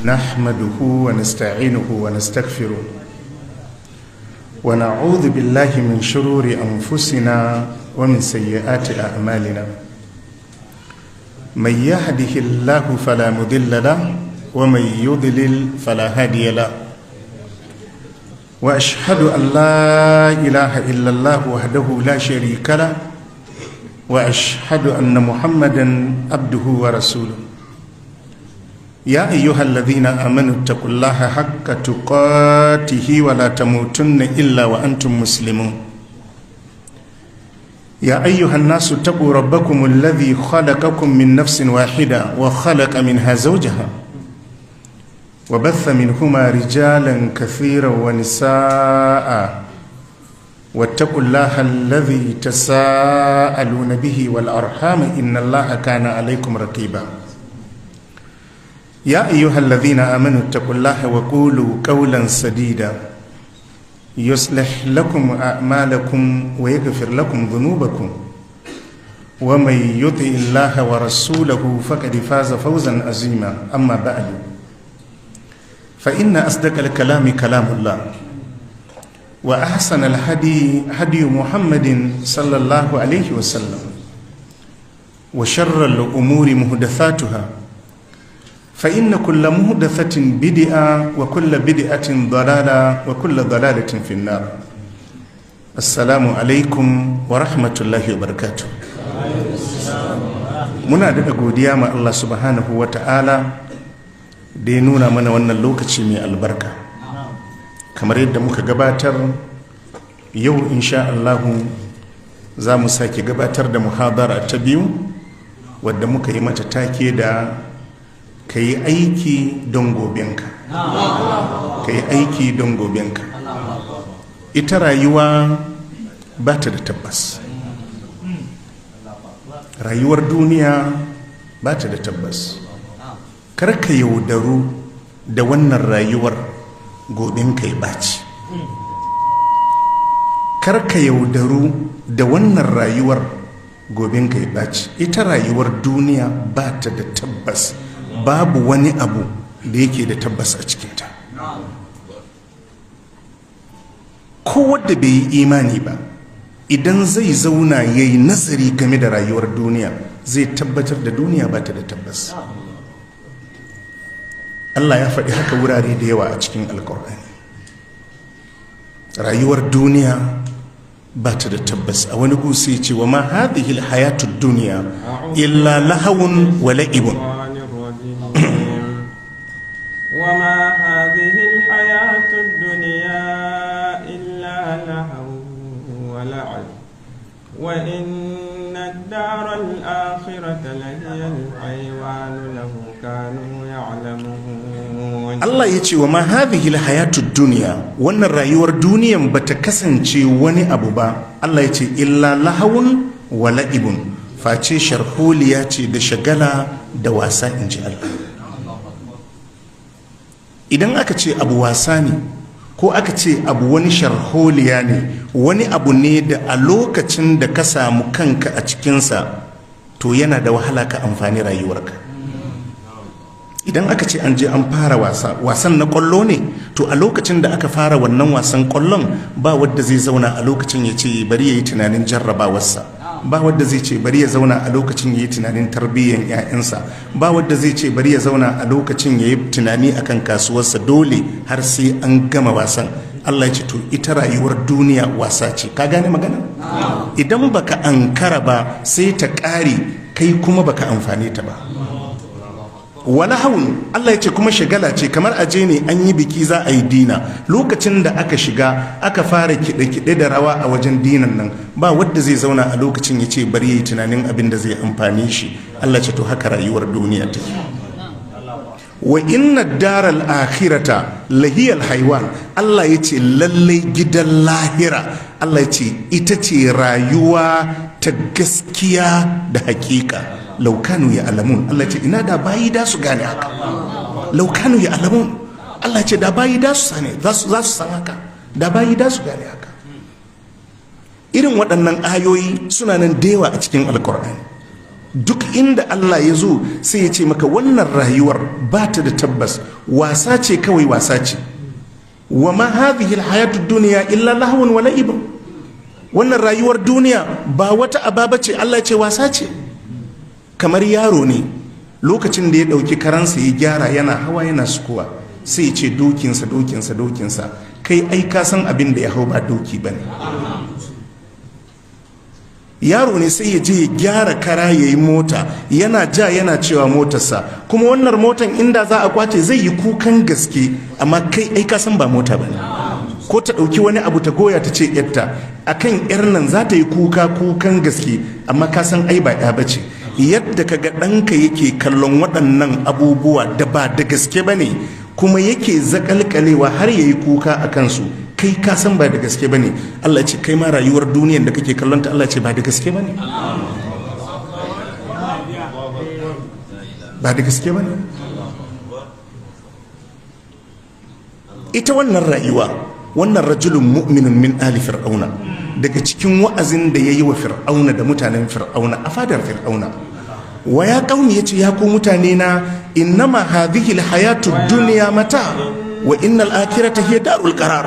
نحمده ونستعينه ونستغفره ونعوذ بالله من شرور أنفسنا ومن سيئات أعمالنا من يهده الله فلا مضل له ومن يضلل فلا هادي له وأشهد أن لا إله إلا الله وحده لا شريك له وأشهد أن محمدا عبده ورسوله يا أيها الذين آمنوا اتقوا الله حق تقاته ولا تموتن إلا وأنتم مسلمون يا أيها الناس اتقوا ربكم الذي خلقكم من نفس واحدة وخلق منها زوجها وبث منهما رجالا كثيرا ونساء واتقوا الله الذي تساءلون به والأرحام إن الله كان عليكم رقيبا يا أيها الذين آمنوا اتقوا الله وقولوا قولا سديدا يصلح لكم أعمالكم ويغفر لكم ذنوبكم ومن يطع الله ورسوله فقد فاز فوزا عظيما أما بعد فإن أصدق الكلام كلام الله وأحسن الهدي هدي محمد صلى الله عليه وسلم وشر الأمور محدثاتها فإن كل محدثة بدعة وكل بدعة ضلالة وكل ضلالة في النار. السلام عليكم ورحمة الله وبركاته. muna da godiya ma Allah subhanahu wa ta'ala da ya nuna mana wannan lokaci mai albarka kamar yadda muka gabatar yau insha Allah za mu sake gabatar da muhadara ta biyu wadda muka yi mata take da ka yi aiki don gobenka. Ka yi aiki don gobenka. Ita rayuwa ba ta da tabbas. Rayuwar duniya ba ta da tabbas. Kar ka yaudaru da wannan rayuwar gobenka ya ɓaci. Kar ka yaudaru da wannan rayuwar gobenka ya ɓaci. Ita rayuwar duniya ba ta da tabbas. Babu wani abu da yake da tabbas a cikinta. Ko wadda bai yi imani ba idan zai zauna ya yi nazari game da rayuwar duniya zai tabbatar da duniya ba ta da tabbas. Allah ya faɗi haka wurare da yawa a cikin alkur'ani. Rayuwar duniya ba ta da tabbas. A wani gusa ya ce wa ma hadhihi alhayatud dunya illa lahawun wa la'ibun. وما هذه الحياة الدنيا إلا لهو ولعب وإن الدار الآخرة لهي الحيوان لو كانوا يعلمون. الله يتي وما هذه الحياة الدنيا وأن الرأيور دنيا بتكسنشي وني أبو با الله يتي إلا لهو ولعب فاتي شرحولياتي دشغلا دواسا إنجي الله. Idan aka ce abu wasa ne ko aka ce abu wani sharholiya ne wani abu ne da a lokacin da ka samu kanka a cikinsa to yana da wahala ka amfani rayuwarka. Idan aka ce an je an fara wasan na kwallo ne to a lokacin da aka fara wannan wasan kwallon ba wadda zai zauna a lokacin ya ce bari ya yi tunanin jarrabawarsa, ba wadda zai ce bari ya zauna a lokacin ya yi tunanin tarbiyyar 'ya'yansa, ba wadda zai ce bari ya zauna a lokacin ya yi tunani akan kasuwarsa. Dole har sai an gama wasan. Allah ya ce to ita rayuwar duniya wasa ce. Ka gane magana? Idan baka ankara ba sai ta ƙare kai kuma baka amfane ta ba. Wala haun Allah ya ce kuma shagala ce, kamar aje ne an yi biki za a yi dina, lokacin da aka shiga aka fara kiɗe-kiɗe da rawa a wajen dinan nan ba wadda zai zauna a lokacin ya ce bari ya yi tunanin abin da zai amfani shi. Allah ce to haka rayuwar duniya take. Wa inna daral akhirata lahiyal haiwan Allah ya ce lallai gidan lahira Allah ya ce ita ce rayuwa ta gaskiya da hakika. Laukanu ya alamun Allah ce ina da bayi da su gane haka. Laukanu ya alamun Allah ce da bayi da su sane za su san haka, da bayi da su gane haka. Irin waɗannan ayoyi suna nan da yawa a cikin alkur'ani. duk inda Allah ya zo sai ya ce maka wannan rayuwar ba ta da tabbas, wasa ce kawai, wasa ce. wa ma hadhihi alhayatu dunya illa lahwun wa la'ib. wannan rayuwar duniya ba wata ababa ce, Allah ya ce wasa ce. kamar yaro ne lokacin da ya dauki karansa ya gyara yana hawa yana sukuwa, sai ya ce dokinsa, kai ai ka san abin da ya hau ba doki bane. yaro ne sai ya je ya gyara kara ya yi mota, yana ja yana cewa motarsa, kuma wannan motan inda za a kwace zai yi kukan gaske, amma kai ai ka san ba mota bane. ko ta ɗauki wani abu ta goya ta ce yarta akan yar nan za ta yi kukan gaske, amma ka san ai ba ya bace. yadda ka ga ɗanka yake kallon waɗannan abubuwa da ba da gaske ba ne, kuma yake zakalkalewa har ya yi kuka a kansu, kai ka san ba da gaske ba ne. Allah ce kai ma rayuwar duniyar da kake kallonta, Allah ce ba da gaske ba ne, ba da gaske ba ne. ita wannan rayuwa, wannan rajulun mu'minun min ali fir'auna, daga cikin wa'azin da ya yi wa fir'auna da mutanen fir'auna a fadar fir'auna, wa ya qaumi, yace ya ku mutane na, innama hadhihi alhayatu dunya mata wa innal akhirata hiya darul qarar.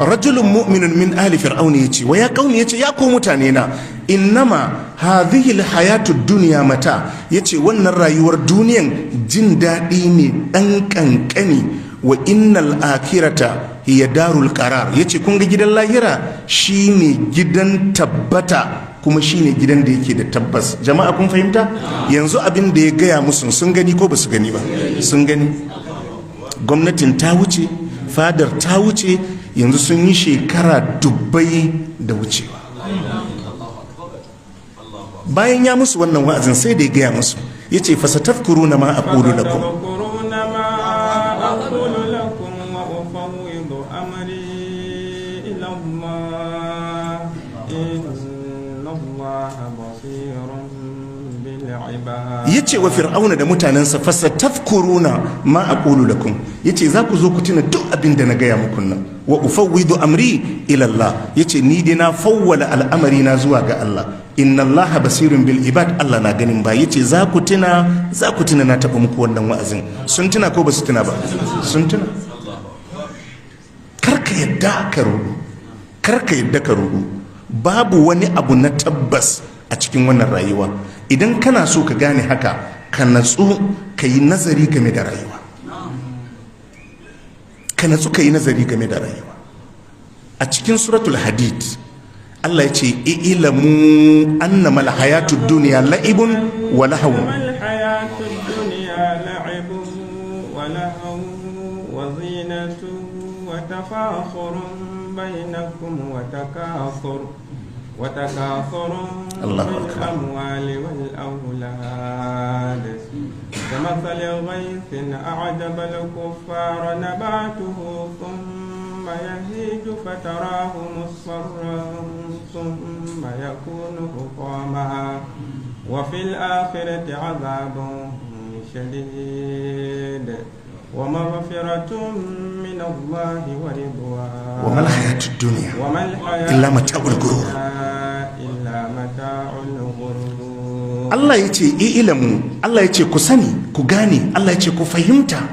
rajulun mu'minun min ali fir'auna, yace wa ya qaumi, yace ya ku mutane na, innama hadhihi alhayatu dunya mata, yace wannan rayuwar duniyan jin daɗi ne ɗan ƙanƙani, wa innal akhirata hiya darul qarar, yace kun ga gidan lahira shine gidan tabbata, kuma shine gidan da yake da tabbas. Jama'a kun fahimta? yanzu abin da ya gaya musu sun gani ko ba su gani ba? sun gani. gwamnatin ta wuce, fadar ta wuce, yanzu sun yi shekara dubbai da wucewa. bayan ya musu wannan wa'azin sai da ya gaya musu, yace fasatafkuruna ma aqulu lakum, yace wa fir'auna da mutanensa, fasatafkuruna ma aqulu lakum, yace za ku zo ku tuna duk abin da na gaya muku nan, wa ufawwidu amri ila Allah, yace ni dai na fawwala al'amari na zuwa ga Allah, inna Allah basirun bil ibad, Allah na ganin ba. yace za ku tuna na taɓa muku wannan wa'azin. sun tuna ko ba su tuna ba? sun tuna. karka yadda ka rudu, babu wani abu na tabbas a cikin wannan rayuwa. idan kana so ka gane haka, ka natsu ka yi nazari game da rayuwa, a cikin suratul hadid Allah ya ce ilamu annama alhayatud dunya la'ibun wa lahawun wa zinatun wa tafakhurun bainakum wa وتكاثر في الأموال والأولاد كمثل غيث أعجب الكفار نباته ثم يهيج فتراه مصفرا ثم يكون حطاما وفي الآخرة عذاب شديد ومغفرة من الله ورضوان وما الحياة الدنيا إلا متاع الغرور. Allah ya ce ilimu, Allah ya ce ku sani, ku gane, Allah ya ce ku fahimta,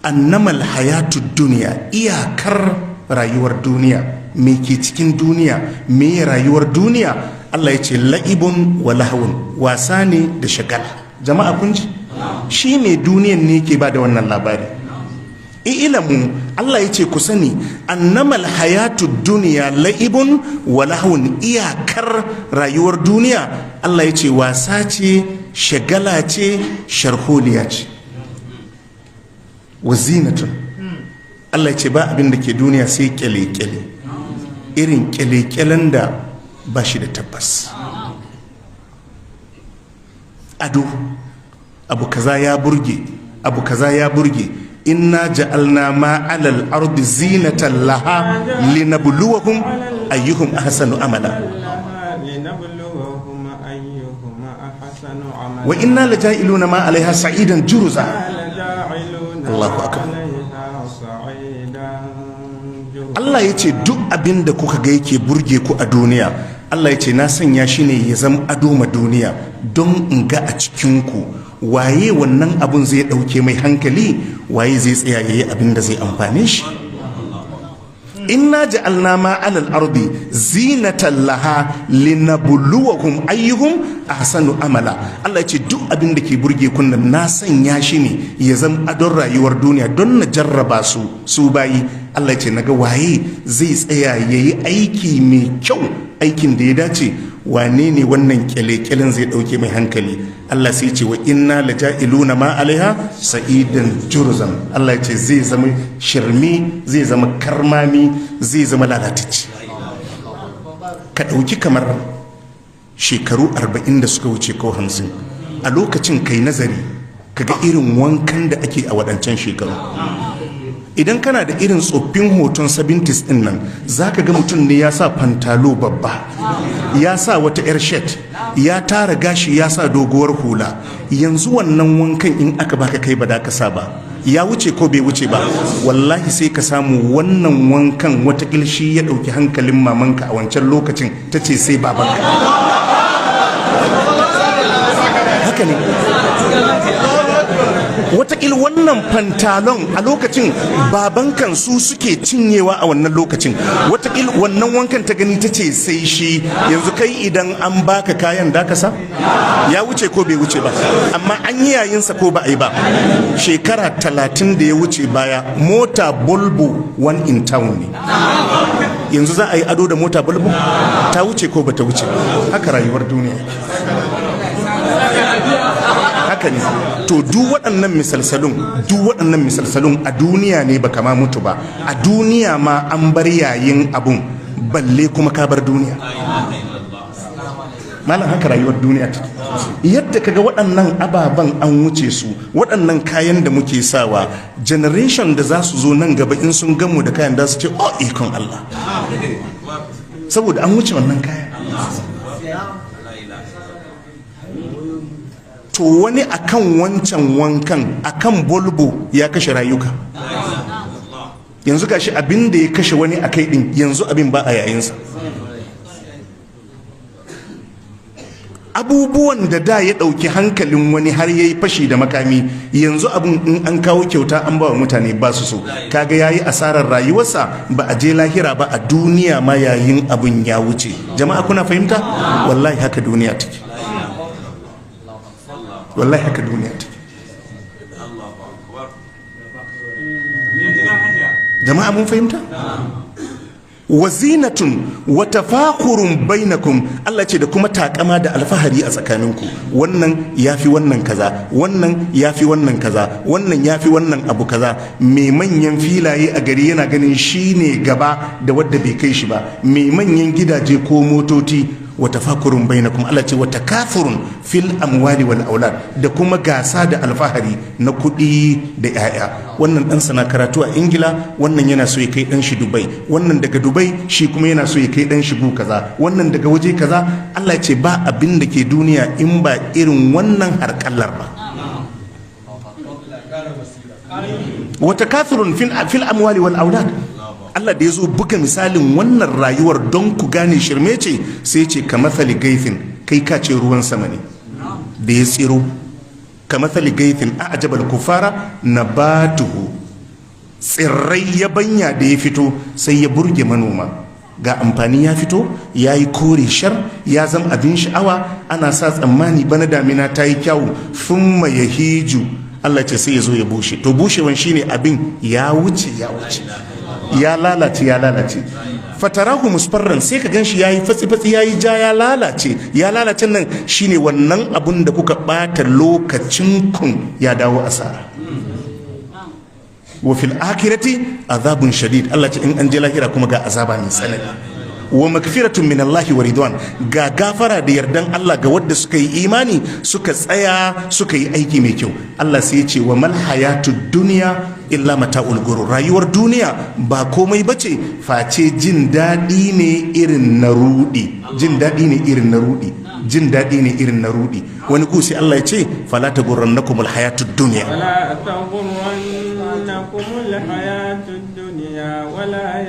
annamal hayatud duniya, iyakar rayuwar duniya, me ke cikin duniya, me rayuwar duniya, Allah ya ce la'ibun wa lahawun, wasa ne da shagala. Jama'a kun ji? Shi ne duniyan ne ke ba da wannan labari. Ilamu, Allah ya ce ku sani, annamal hayatud duniya la'ibun wa lahawun, iyakar rayuwar duniya, Allah ya ce wasa ce, shagala ce, sharholiya ce, wa zinatun. Allah ya ce ba abin da ke duniya sai kyale-kyale, irin kyale-kyalen da ba shi da tabbas. Ado, abu kaza ya burge, abu kaza ya burge. Inna ja'alna ma 'alal ardi zinatan laha linabluwahum ayyuhum ahsanu amala wa inna laja'iluna ma 'alayha sa'idan juruza. Allahu akbar. Allah ya ce duk abin da kuka ga yake burge ku a duniya, Allah ya ce na sanya shi ne ya zama ado ma duniya don in ga a cikinku waye wannan abun zai ɗauke mai hankali, waye zai tsaya ya yi abin da zai amfane shi. Inna ja'alna ma 'alal ardi zinatan laha linabluwahum ayyuhum ahsanu amala. Allah ya ce duk abin da ke burge kun na sanya shi ne ya zama adon rayuwar duniya don na jarraba su bayi. Allah ya ce naga waye zai tsaya yayi aiki mai kyau, aikin da ya dace. Wane ne wannan kyale-kyalen zai dauke mai hankali? Allah sai ce wa inna laja'iluna ma alaiha sa'idan jurzan. Allah ya ce zai zama shirmi, zai zama karmami, zai zama lalatacci. Ka dauki kamar shekaru 40 da suka wuce ko 50, a lokacin kai nazari kaga irin wankan da ake a wadancan shekaru. Idan kana da irin tsoffin hoton 70s din nan, za ka ga mutum ne ya sa pantalo babba, ya sa wata yar shirt, ya tara gashi, ya sa doguwar hula. Yanzu wannan wankan in aka baka kai ba da ka sa ba, ya wuce ko bai wuce ba. Wallahi sai ka samu wannan wankan wata kilshi ya dauki hankalin mamanka a wancan lokacin, ta ce sai babanka. Haka ne. Wataƙil wannan pantalon a lokacin babankan su suke cinyewa a wannan lokacin. Wataƙil wannan wankan ta gani ta ce sai shi. Yanzu kai idan an baka kayan da ka sa, ya wuce ko bai wuce ba, amma an yi yayinsa ko ba a yi ba. Shekara 30 da ya wuce baya, mota Volvo one in town ne. Yanzu za a yi ado da mota Volvo? Ta wuce ko ba ta wuce? Haka rayuwar duniya. Haka ne. To duk waɗannan misalsalun a duniya ne baka ma mutu ba, a duniya ma an bar yayin abun, balle kuma ka bar duniya. Malam haka rayuwar duniya take. Yadda kaga waɗannan ababen an wuce su, waɗannan kayan da muke sawa, generation da za su zo nan gaba in sun gamu da kayan da su ce oh ikon Allah, saboda an wuce wannan kayan. To wani akan wancan wankan, akan Volvo ya kashe rayuka. Yanzu gashi abin da ya kashe wani akai din, yanzu abin ba a yayinsa. Abubuwan da ya dauki hankalin wani har yayi fashi da makami, yanzu abin in an kawo kyauta an ba wa mutane ba su so. Kaga yayi asarar rayuwarsa, ba a je lahira ba, a duniya ma yayin abin ya wuce. Jama'a kuna fahimta? Wallahi haka duniya take. Wallahi haka duniya take. Jama'a mun fahimta? Wazinatun wa tafakhurun bainakum. Allah ce da kuma takama da alfahari a tsakaninku. Wannan yafi wannan kaza, wannan yafi wannan kaza, wannan yafi wannan abu kaza. Mai manyan filaye a gari yana ganin shine gaba da wadda bai kai shi ba. Mai manyan gidaje ko motoci. Wa tafakurun bainakum. Allah ce wa takafurun fil amwali wal aulad, da kuma gasa da alfahari na kuɗi da 'ya'ya. Wannan dan sana karatu a Ingila, wannan yana so ya kai dan shi Dubai, wannan daga Dubai shi kuma yana so ya kai dan shi gu kaza, wannan daga waje kaza. Allah ce ba abin da ke duniya in ba irin wannan harkallar ba. Wa takafurun fil amwali wal aulad. Allah da ya zo buga misalin wannan rayuwar don ku gane shirme ce, sai ce ka mathali gaithin, kai ka ce ruwan sama ne da ya tsiro. Ka mathali gaithin a ajabal kufara nabatuhu, tsirrai yabanya da ya fito sai ya burge manoma. Ga amfani ya fito, ya yi kore shar, ya zama abin sha'awa, ana sa tsammani bana damina ta yi kyawu. Thumma yahiju, Allah ce sai ya zo ya bushe. To bushewan shine abin ya wuce, ya lalace. Fatarahu musfarran, sai ka ganshi yayi fatsi-fatsi, yayi ja, ya lalace nan shine wannan abun da kuka bata lokacin kun ya dawo asara. Wa fil akhirati azabun shadid. Allah ce in an je lahira kuma ga azaba mai tsanani. Wa magfiratun min Allah wa ridwan, ga gafara da yardan Allah ga wadda suka yi imani, suka tsaya suka yi aiki mai kyau. Allah sai ya ce wa mal hayatud dunya illa mata'ul gurur. Rayuwar duniya ba komai bace face jin daɗi ne irin na rudi. Wani ku sai Allah ya ce fala tagurrannakumul hayatud dunya, fala tagurrannakumul hayatud dunya wala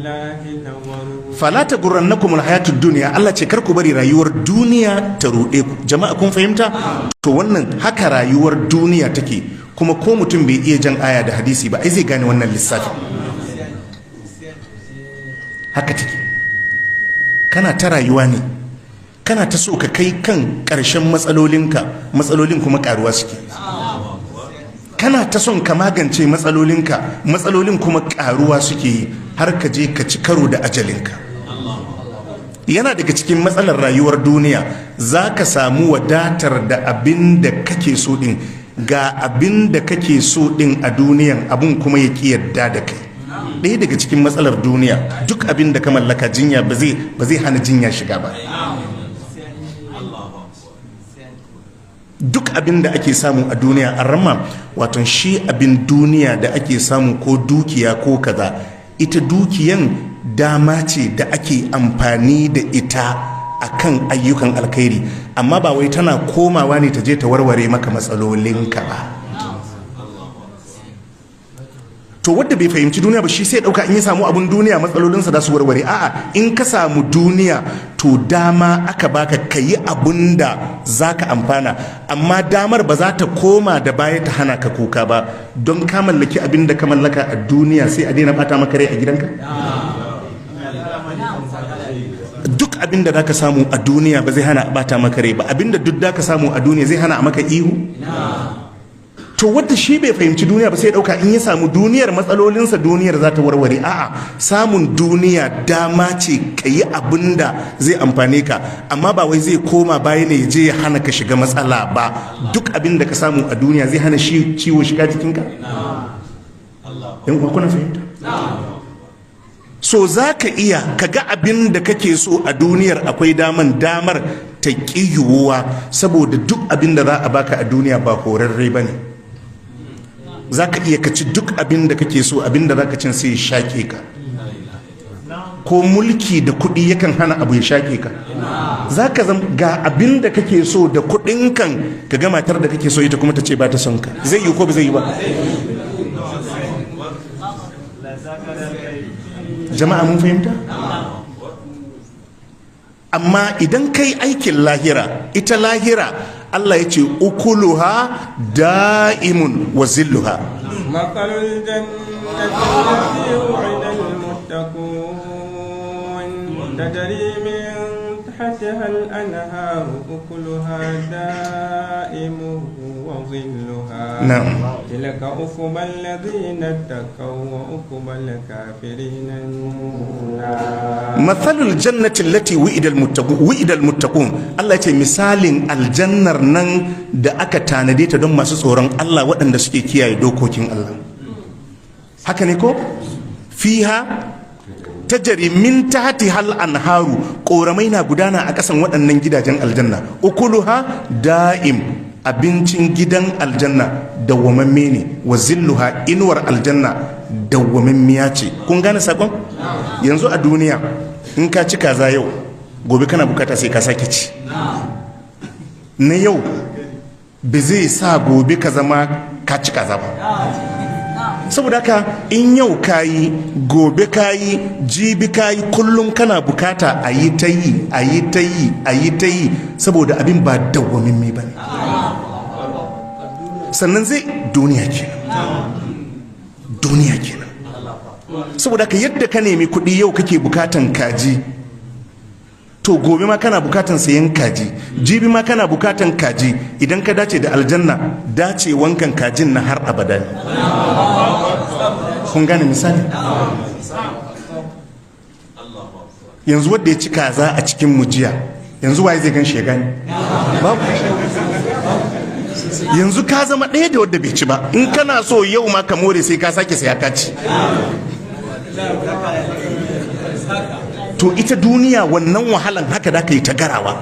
بالله الغرور fala tagurrannakum alhayatud dunya Allah ce kar ku bari rayuwar duniya ta rude ku jama'a kun fahimta to wannan haka rayuwar duniya take kuma ko mutum bai iya jan aya da hadisi ba ai zai gane wannan lissafi haka take kana ta rayuwa ne kana ta so ka kai kan ƙarshen matsalolin kuma karuwa suke kana ta son ka magance matsalolin kuma karuwa suke yi har ka je ka ci karo da ajalinka yana daga cikin matsalar rayuwar duniya za ka samu wadatar da abin da kake so din ga abin da kake so din a duniyan abin kuma ya ki yadda da kai ɗaya daga cikin matsalar duniya duk abin da ka mallaka jinya ba zai hana jinya shiga ba duk abin da ake samu a duniya a rama wato shi abin duniya da ake samu ko dukiya ko kaza ita dukiyan dama ce da ake amfani da ita akan ayyukan alkhairi amma ba wai tana komawa ne ta je ta warware maka matsalolinka ba to wanda bai fahimci duniya ba shi sai dauka in ya samu abun duniya matsalolinsa da su warware a'a in ka samu duniya to dama aka baka kayi abun da zaka amfana amma damar ba za ta koma da baya ta hana ka kuka ba don ka mallaki abin da ka mallaka a duniya sai a daina bata maka rai a gidanka duk abin da zaka samu a duniya ba zai hana a bata maka rai ba abin da duk da ka samu a duniya zai hana a maka ihu to wadda shi bai fahimci duniya ba sai dauka in ya samu duniyar matsalolinsa duniyar za ta warware a'a samun duniya dama ce ka yi abin da zai amfane ka amma ba wai zai koma baya ne je ya hana ka shiga matsala ba duk abin da ka samu a duniya zai hana shi ciwo shiga jikinka in kuna fahimta so za ka iya ka ga abin da kake so a duniyar akwai damar ta ƙi yiwuwa saboda duk abin da za a baka a duniya ba horarre ba ne za ka iya kaci duk abin da kake so abin da za ka cin sai ya shaƙe ka ko mulki da kuɗi yakan hana abu ya shaƙe ka za ka zama ga abin da kake so da kuɗin kan ka ga matar da kake so ita kuma ta ce ba ta son ka zai yi ko ba zai yi ba jama'a mun fahimta amma idan kai aikin lahira ita lahira Allah ya ce ukuluha da'imun wa zilluha makalul jannati wa'ida al-muttaqun tajri min tahtiha al-anhar ukuluha da'imun wa zilluha na'am tilka uqba alladhina taqaw wa uqba al-kafirin mathalul jannati allati wu'ida al-muttaqun Allah ya ce misalin aljannar nan da aka tanade ta don masu tsoron Allah waɗanda suke kiyaye dokokin Allah haka ne ko fiha tajri min tahtiha al-anharu ƙoramai na gudana a ƙasan waɗannan gidajen aljanna ukuluha da'im abincin gidan aljanna dawwamamme ne wa zilluha inuwar aljanna dawwamammiya ce kun gane sakon yanzu a duniya in ka ci kaza yau gobe kana bukata sai ka sake ci na yau ba zai sa gobe ka zama ka ci kaza ba saboda haka in yau kayi gobe kayi jibi kayi kullum kana bukata a yi ta yi a yi ta yi a yi ta yi saboda abin ba dawwamammi ba ne sannan zai duniya kenan saboda ka yadda ka nemi kuɗi yau kake bukatan kaji to gobe ma kana bukatan sayan kaji jibi ma kana bukatan kaji idan ka dace da aljanna dace wankan kajin na har abada ne kun gane misali yanzu wadda ya ci kaza a cikin mujiya yanzu waye zai gan shi ya gane babu yanzu ka zama ɗaya da wadda bai ci ba in kana so yau ma ka more sai ka sake saya ka ci to ita duniya wannan wahalan haka da ka yi ta garawa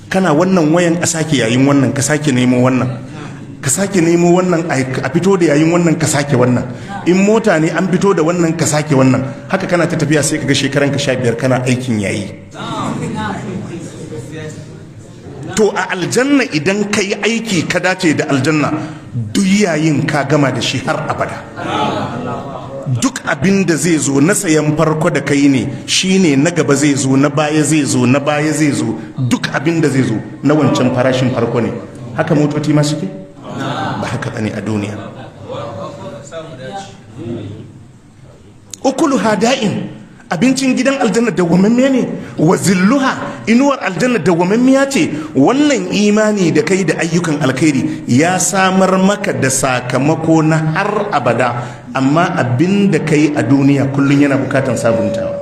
kana wannan wayan a sake yayin wannan ka sake nemo wannan ka sake nemo wannan a fito da yayin wannan ka sake wannan in mota ne an fito da wannan ka sake wannan haka kana ta tafiya sai ka ga shekaran ka 15 kana aikin yayi to a aljanna idan ka yi aiki ka dace da aljanna duk yayin ka gama da shi har abada duk abin da zai zo na sayan farko da kai ne shine na gaba zai zo, na baya zai zo, na baya zai zo, duk abin da zai zo na wancan farashin farko ne. Haka motoci ma suke? Ba haka bane a duniya. Ukuluha da'in, abincin gidan aljanna dawwamamme ne, wa zilluha, inuwar aljanna dawwamammiya ce. Wannan imani da kai da ayyukan alkhairi ya samar maka da sakamako na har abada, amma abin da kai a duniya kullum yana bukatan sabuntawa.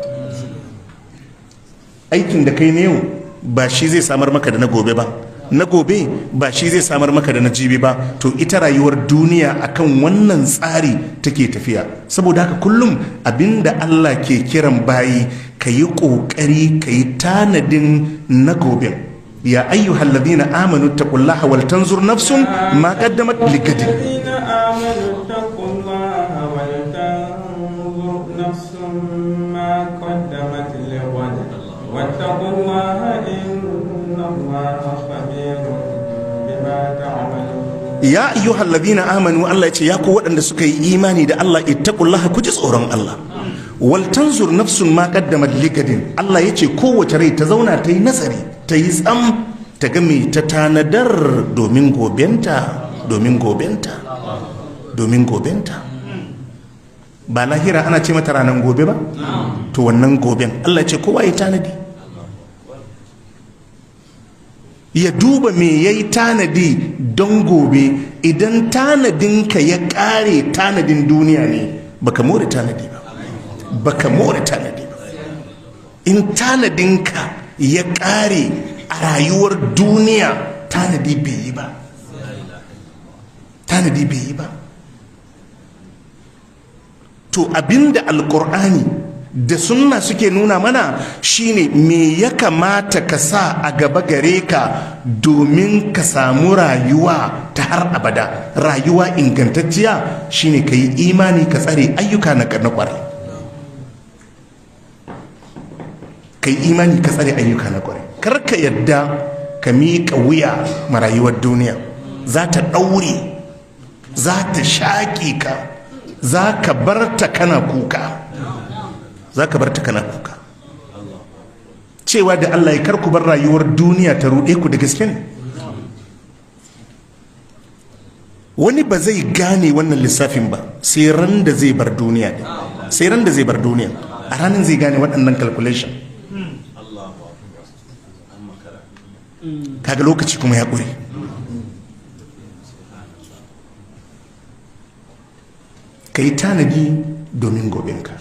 Aikin da kai na yau ba shi zai samar maka da na gobe ba, na gobe ba shi zai samar maka da na jibi ba. To ita rayuwar duniya akan wannan tsari take tafiya. Saboda haka kullum abinda Allah ke kiran bayi, ka yi ƙoƙari ka yi tanadin na gobe. Ya ayyuhal ladina amanu taqullaha wal tanzur nafsun ma qaddamat ligadin. Ya ayyuhal ladina amanu, Allah ya ce ya ku waɗanda suka yi imani da Allah, ittaqullaha, ku ji tsoron Allah. Wal tanzur nafsun ma qaddamat ligadin. Allah ya ce kowace rai ta zauna ta yi nazari, ta yi tsam, ta ga me ta tanadar domin gobenta, domin gobenta, domin gobenta. Ba lahira ana ce mata ranar gobe ba? To wannan goben Allah ya ce kowa ya tanadi, ya duba me ya yi tanadi don gobe. Idan tanadinka ya ƙare tanadin duniya ne, baka more tanadi ba, baka more tanadi ba. In tanadinka ya ƙare a rayuwar duniya, tanadi bai yi ba, tanadi bai yi ba. To abinda alƙur'ani da sunna suke nuna mana shine me ya kamata ka sa a gaba gare ka domin ka samu rayuwa ta har abada, rayuwa ingantacciya. Shine ka yi imani, ka tsare ayyuka na kwarai, ka yi imani, ka tsare ayyuka na kwarai. Kar ka yadda ka miƙa wuya ma rayuwar duniya. Za ta ɗaure, za ta shaƙe ka, za ka bar ta kana kuka, za ka bar ta kana kuka. Cewa da Allah ya karku bar rayuwar duniya ta ruɗe ku, da gaske ne. Wani ba zai gane wannan lissafin ba sai ran da zai bar duniya ne, sai ran da zai bar duniya, a ranar zai gane waɗannan calculation. Kaga lokaci kuma ya ƙure. Ka yi tanadi domin gobenka.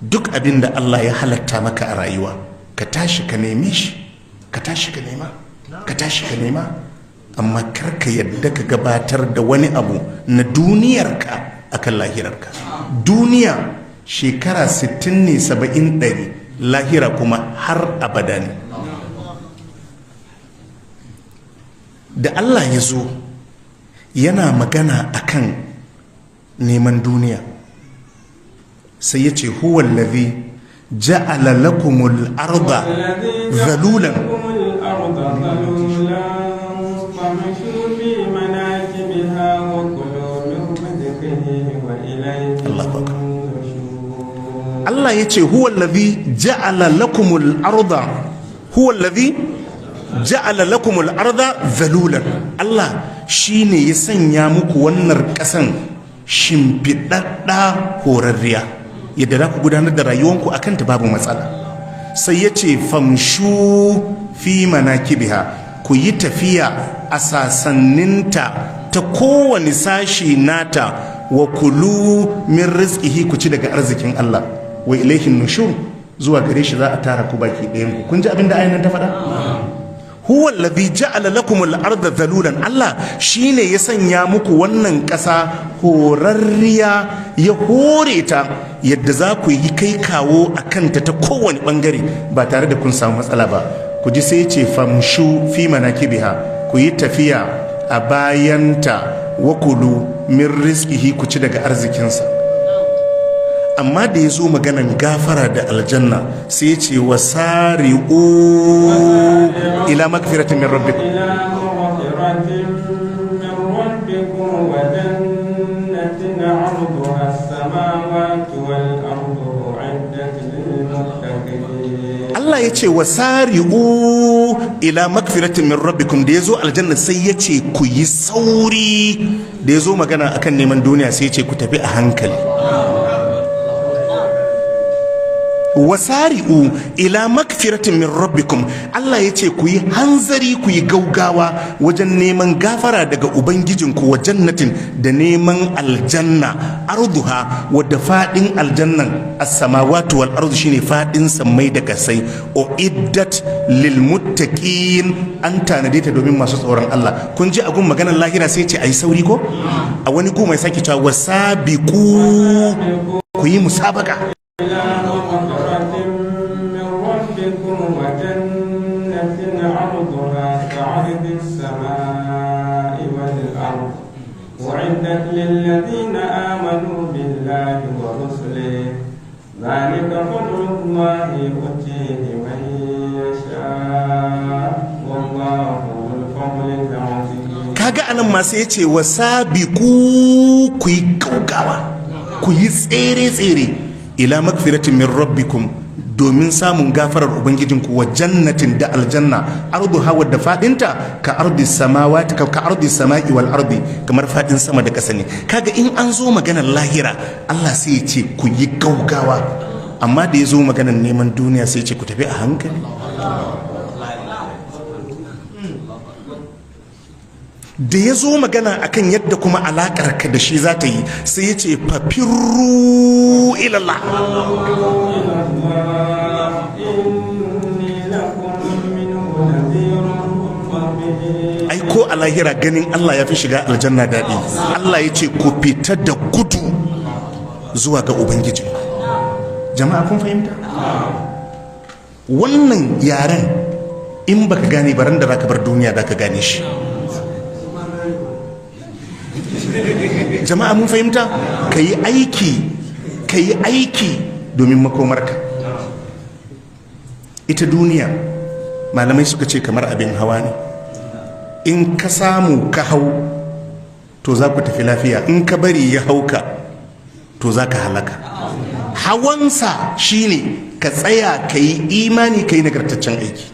Duk abin da Allah ya halatta maka a rayuwa, ka tashi ka neme shi, ka tashi ka nema, ka tashi ka nema. Amma kar ka yadda ka gabatar da wani abu na duniyarka akan lahirarka. Duniya shekara 60 ne, 70, 100, lahira kuma har abada ne. Da Allah ya zo yana magana akan neman duniya, sai ya ce huwal ladhi ja'ala lakumul arda zalulan Allah ya ce huwal ladhi ja'ala lakumul arda, huwal ladhi ja'ala lakumul arda zalulan. Allah shine ya sanya muku wannan ƙasan shimfiɗaɗɗa horarriya, yadda za ku gudanar da rayuwanku a kanta babu matsala. Sai ya ce famshu fi manakibiha, ku yi tafiya a sasanninta ta kowane sashi nata, wa kulu min rizqihi, ku ci daga arzikin Allah, wa ilaihin nushur, zuwa gare shi za a tara ku baki ɗayan ku. Kun ji abin da ayan ta faɗa? Huwa alladhi ja'ala lakumul arda dhalulan. Allah shine ya sanya muku wannan ƙasa horarriya, ya hore ta yadda za ku yi kai kawo a kanta ta kowane ɓangare ba tare da kun samu matsala ba. Ku ji sai ce famshu fi manakibiha, ku yi tafiya a bayanta, wa kulu min rizqihi, ku ci daga arzikinsa. Amma da ya zo maganan gafara da aljanna sai ya ce wa sari'u ila magfiratin min rabbikum, wa jannatin 'arduha as-samawati Allah ya ce wasari'u ila magfiratin min rabbikum, da yazo aljanna sai ya ce ku yi sauri, da yazo magana akan neman duniya sai ya ce ku tafi a hankali. wasari'u ila magfiratin min rabbikum, Allah ya ce ku yi hanzari, ku yi gaugawa wajen neman gafara daga ubangijinku, wa jannatin da neman aljanna arduha, wadda fadin aljannan as-samawati wal ardu shine fadin sammai da kasai, uiddat lil muttaqin, an tanade ta domin masu tsoron Allah. kun ji agun maganar lahira sai ce ayi sauri ko, a wani ku mai sake cewa wasabiqu, ku yi musabaka. للذين آمنوا بالله ورسله ذلك فضل الله يؤتيه من يشاء والله ذو الفضل العظيم. kaga anan ma sai yace wasabiqu, ku yi gaugawa, ku yi tsere ila magfiratin min rabbikum, domin samun gafarar ubangijinku, wa jannatin da aljanna arduha, wadda fadinta ka ardi samawati ka ardi samai wal ardi, kamar fadin sama da ƙasa ne. kaga in an zo maganar lahira Allah sai ya ce ku yi gaugawa, amma da ya zo maganar neman duniya sai ya ce ku tafi a hankali. da ya zo magana akan yadda kuma alakar ka da shi za ta yi sai ya ce fafirru ilallah, ai ko a lahira ganin Allah ya fi shiga aljanna daɗi. Allah ya ce ku fita da gudu zuwa ga ubangijin. jama'a kun fahimta wannan yaren? in baka gane baran da zaka bar duniya da ka gane shi. jama'a mun fahimta? ka yi aiki domin makomarka. ita duniya malamai suka ce kamar abin hawa ne, in ka samu ka hau to za ku tafi lafiya, in ka bari ya hauka to za ka halaka. hawansa shine ka tsaya ka yi imani, ka yi nagartaccen aiki.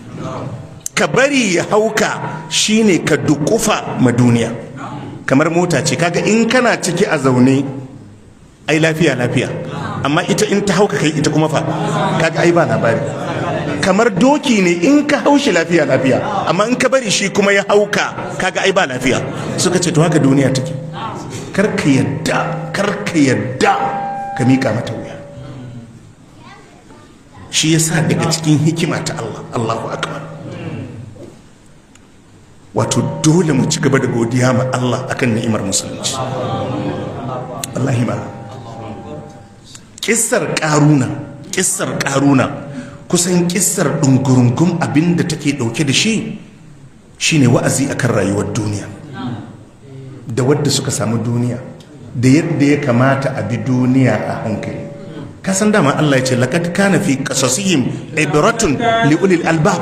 ka bari ya hauka shine ka dukufa ma duniya. kamar mota ce, kaga in kana ciki a zaune ai lafiya, amma ita in ta hauka kai ita kuma fa, kaga ai ba labari. kamar doki ne, in ka haushi lafiya, amma in ka bari shi kuma ya hauka kaga ai ba lafiya. suka ce to haka duniya take, karka yadda ka mika mata wuya. shi yasa daga cikin hikima ta Allah, Allahu akbar, wato dole mu ci gaba da godiya ma Allah akan ni'imar musulunci. wallahi ba kissar karuna kusan kissar dungurungum abinda take dauke da shi shine wa'azi akan rayuwar duniya, da wadda suka samu duniya, da yadda ya kamata a bi duniya a hankali. kasan dama Allah ya ce laqad kana fi qasasihim ibratun li ulil albab.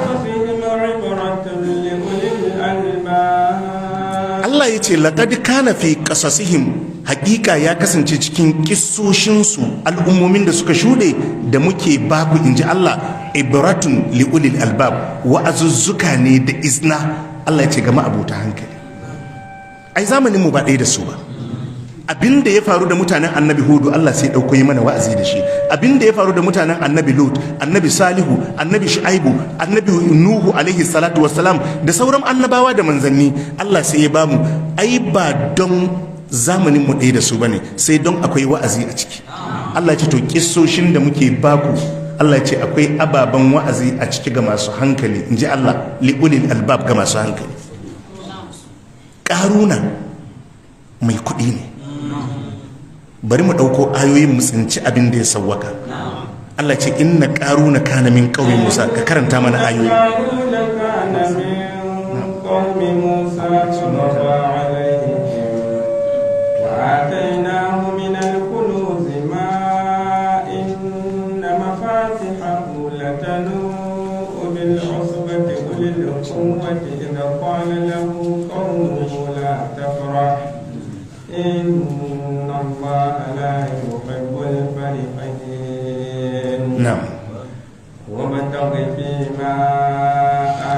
Allah ya ce laqad kana fi qasasihim, hakika ya kasance cikin kissoshinsu al'ummomin da suka shuɗe da muke baku, inji Allah, ibratun li ulil albab, wa'azuzzuka ne da izna. Allah ya ce ga ma'abuta hankali. ai zamanin mu ba ɗaya da su ba. abinda ya faru da mutanen annabi hudu Allah sai ɗauko yi mana wa'azi da shi. abinda ya faru da mutanen annabi lut, annabi salihu, annabi shu'aibu, annabi nuhu alaihi salatu wassalam, da sauran annabawa da manzanni, Allah sai ya bamu. ai ba don zamanin mu ɗaya da su bane, sai don akwai wa'azi a ciki. Allah ya ce to kissoshin da muke baku, Allah ya ce akwai ababen wa'azi a ciki ga masu hankali, inji Allah, li'ulil albab, ga masu hankali. Karuna mai kuɗi ne. bari mu ɗauko ayoyin mu tsinci abin da ya sawwaka. Allah ce inna qaruna kana min qaumi Musa, ka karanta mana ayoyi. وابتغ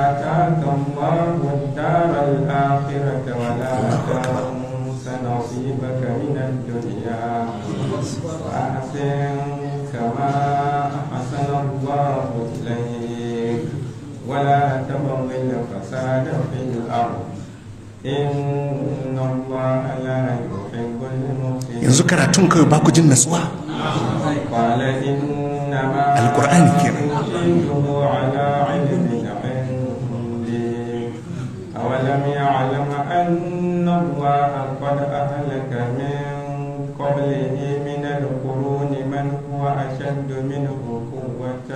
آتاك الله الدار الآخرة ولا تنس نصيبك من الدنيا وأحسن كما أحسن الله إليك ولا تبغ الفساد في الأرض إن الله لا يحب المفسدين. yanzu karatun kai ba ku jin natsuwa قال إنما القرآن كده. أوتيته على علم عندي أولم يعلم أن الله قد أهلك من قبله من القرون من هو أشد منه قوة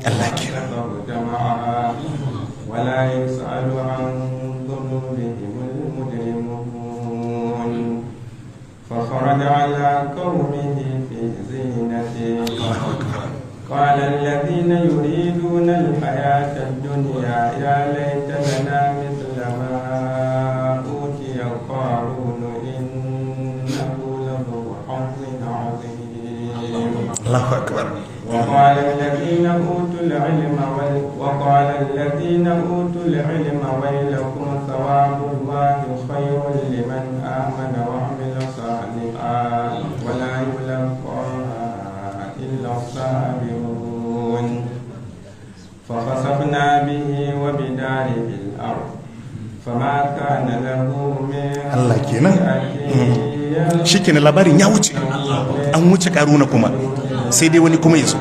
الله كده. جمعها ولا يسأل عن ذنوبهم المجرمون فخرج على قومه في زينته قال الذين يريدون الحياة الدنيا يا ليت لنا مثل ما أوتي قارون إنه لذو حظ عظيم. الله akbar وقال الذين أوتوا العلم ويلكم ثواب الله خير لمن آمن وعمل صالحا ولا يلقاها إلا الصابرون فخسفنا به وبداره الأرض فما كان له من Allah kenan shikenan labarin ya wuce an wuce karuna kuma sai dai wani kuma yazo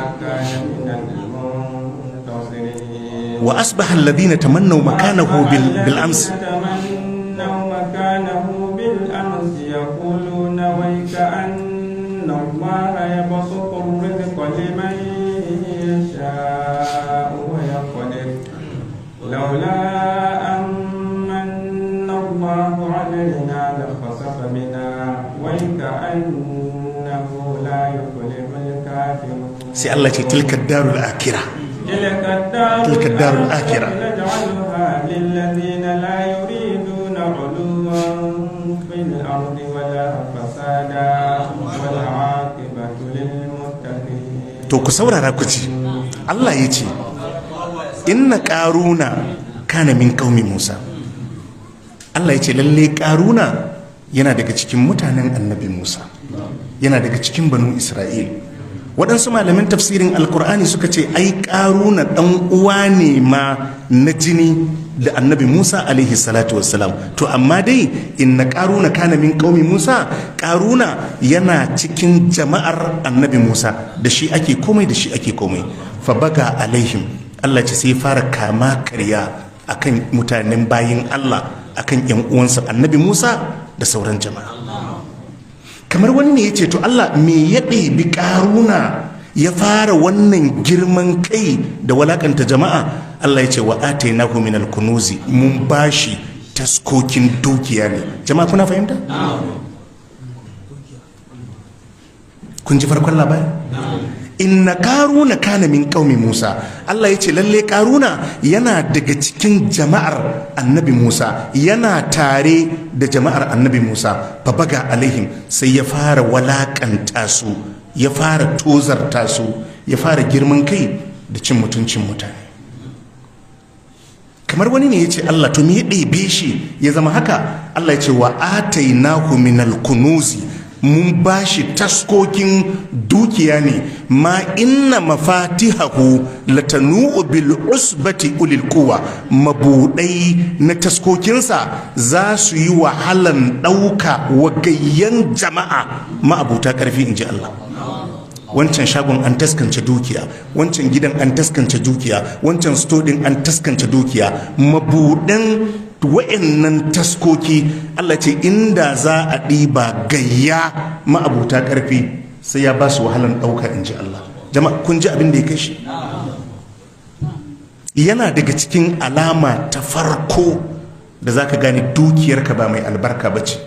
wa asbaha alladhina tamannaw makanahu bil ams يقولون ويكأن الله يبسط الرزق لمن يشاء ويقدر لولا أمن الله علينا لخسف بنا ويكأنه لا يفلح الكافرون. sai Allah ce tilka darul akhirah تلك الدار الآخرة نجعلها للذين لا يريدون علوا في الأرض ولا فسادا والعاقبة للمتقين. to ku saurara ku ji Allah ya ce inna qaruna kana min qaumi Musa. Allah ya ce lalle qaruna yana daga cikin mutanen annabi Musa, yana daga cikin banu Isra'il. waɗansu malamin tafsirin alkur'ani suka ce ai ƙaruna ɗan uwa ne ma na jini da annabi Musa alaihi salatu wassalam. To amma dai inna ƙaruna kana min qaumi Musa, ƙaruna yana cikin jama'ar annabi Musa, da shi ake komai da shi ake komai. Fa baga alaihim, Allah ce sai fara kama karya akan mutanen bayin Allah, akan ƴan uwansa annabi Musa da sauran jama'a. Kamar wani ne ya ce to Allah me ya ɗebi ƙaruna ya fara wannan girman kai da walakanta jama'a. Allah ya ce wa atainahu minal kunuzi, mun bashi taskokin dukiya ne. Jama'a kuna fahimta? kun ji farkon labarin? Inna karuna kana min qaumi Musa. Allah ya ce lalle karuna yana daga cikin jama'ar annabi Musa, yana tare da jama'ar annabi Musa. Babaga alaihim, sai ya fara walakanta su, ya fara tozarta su, ya fara girman kai da cin mutuncin mutane. Kamar wani ne ya ce Allah to me ya ɗebe shi ya zama haka? Allah ya ce wa atainahu minal kunuzi, mun bashi taskokin dukiya ne. Ma inna mafatihahu latanu bil usbati ulil quwa, mabudai na taskokinsa za su yi wahalan ɗauka wa gayyan jama'a ma'abuta ƙarfi, in ji Allah. Wancan shagon an taskance dukiya, wancan gidan an taskance dukiya, wancan stodin an taskance dukiya, mabudan wa'annan taskoki. Allah ce inda za a ɗiba gayya ma'abuta ƙarfi sai ya ba su wahalan ɗauka, in ji Allah. Jama'a kun ji abin da ya kai shi? Yana daga cikin alama ta farko da za ka gane dukiyarka ba mai albarka ba ce,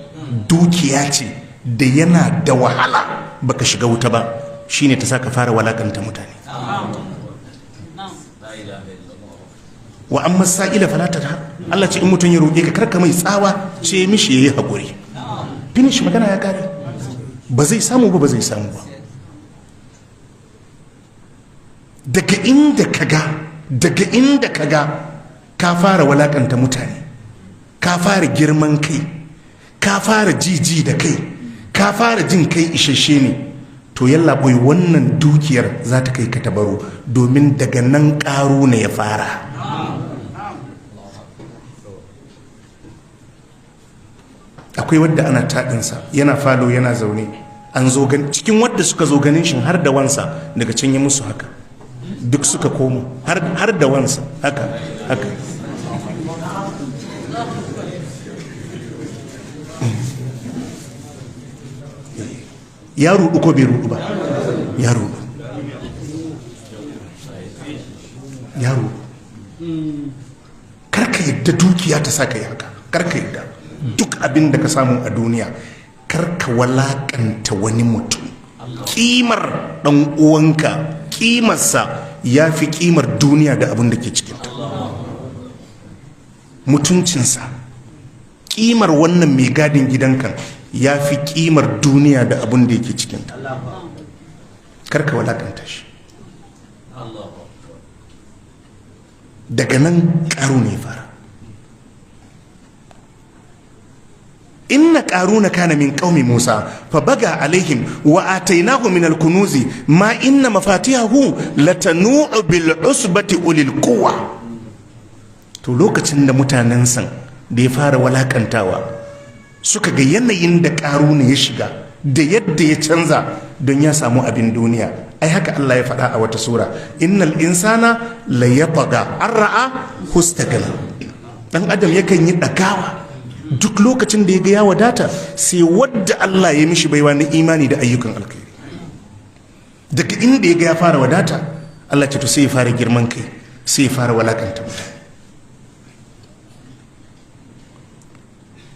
dukiya ce da yana da wahala baka shiga wuta ba, shine ta sa ka fara walakanta mutane. Wa amma sa'ila fala tadhar, Allah ce in mutum ya roƙe ka karka mai tsawa, ce mishi yayi haƙuri. Finish, magana ya kare. Ba zai samu ba, ba zai samu ba. Daga inda ka ga daga inda ka ga ka fara walakanta mutane, ka fara girman kai, ka fara jiji da kai, ka fara jin kai isasshe ne, to yalla boy wannan dukiyar za ta kai ka tabaro, domin daga nan ƙaruna ya fara. Akwai wadda ana taɗinsa yana falo yana zaune, an zo cikin wadda suka zo ganin shi har da wansa daga can ya musu haka, duk suka komo har da wansa haka. Ya rudu ko bai rudu ba? Ya rudu. Karka yadda dukiya ta saka yi haka, karka yadda duk abin da ka samu a duniya karka walakanta wani mutum. Kimar dan uwanka, kimarsa ya fi kimar duniya da abin da ke cikinta. Mutuncinsa, kimar wannan mai gadin gidanka ya fi kimar duniya da abin da yake cikinta. Karka walakanta shi. Daga nan ƙaru ne fara. Inna ƙaruna kana min qaumi Musa fa baga alaihim wa atainahu min al-kunuzi ma inna mafatihahu latanu'u bil usbati ulil quwwa. To lokacin da mutanen san da ya fara walakantawa suka ga yanayin da ƙaruna ya shiga da yadda ya canza don ya samu abin duniya, ai haka Allah ya faɗa a wata sura, innal insana la yataga an ra'a hustagana. Dan adam yakan yi ɗagawa duk lokacin da ya ga ya wadata, sai wadda Allah ya mishi baiwa na imani da ayyukan alkhairi. Daga inda ya ga ya fara wadata, Allah ce to sai ya fara girman kai, sai ya fara walakanta mutane.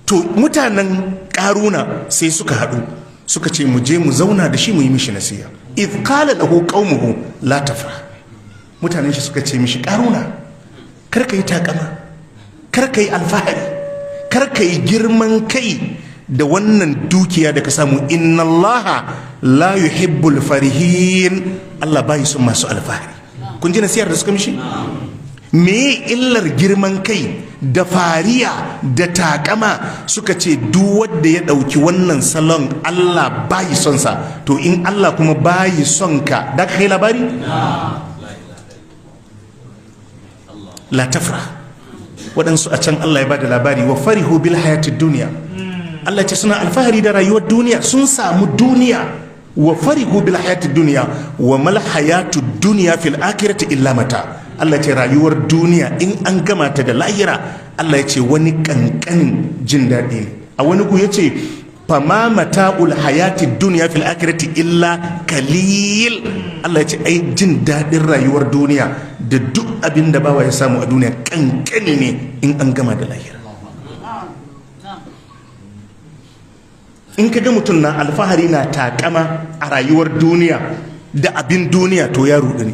To mutanen ƙaruna sai suka haɗu suka ce mu je mu zauna da shi mu yi mishi nasiha. idh qala lahu qaumuhu la tafrah. Mutanen shi suka ce mishi, ƙaruna kar ka yi takama, kar ka yi alfahari, kar ka yi girman kai da wannan dukiya da ka samu. Inna allaha la yuhibbul farihin. Allah bai son masu alfahari. Kun ji nasiyar da suka mishi? Me illar girman kai da fariya da takama? Suka ce duk wanda ya dauki wannan salon Allah bai son sa, to in Allah kuma bai son ka, da ka kai labari? La tafra. Waɗansu a can Allah ya bada labari, wa farihu bil hayatid duniya. Allah ce suna alfahari da rayuwar duniya, sun samu duniya. Wa farihu bil hayatid duniya wa mal hayatud dunya fil akhirati illa mata. Allah ce rayuwar duniya in an gama ta da lahira, Allah ya ce wani kankanin jin daɗi ne. A wani ku ya ce fama mata'ul hayati duniya fil akhirati illa kalil. Allah ya ce ai jin daɗin rayuwar duniya da duk abin da bawa ya samu a duniya kankani ne in an gama da lahira. In ka ga mutum na alfahari na takama a rayuwar duniya da abin duniya, to ya ruɗu ne.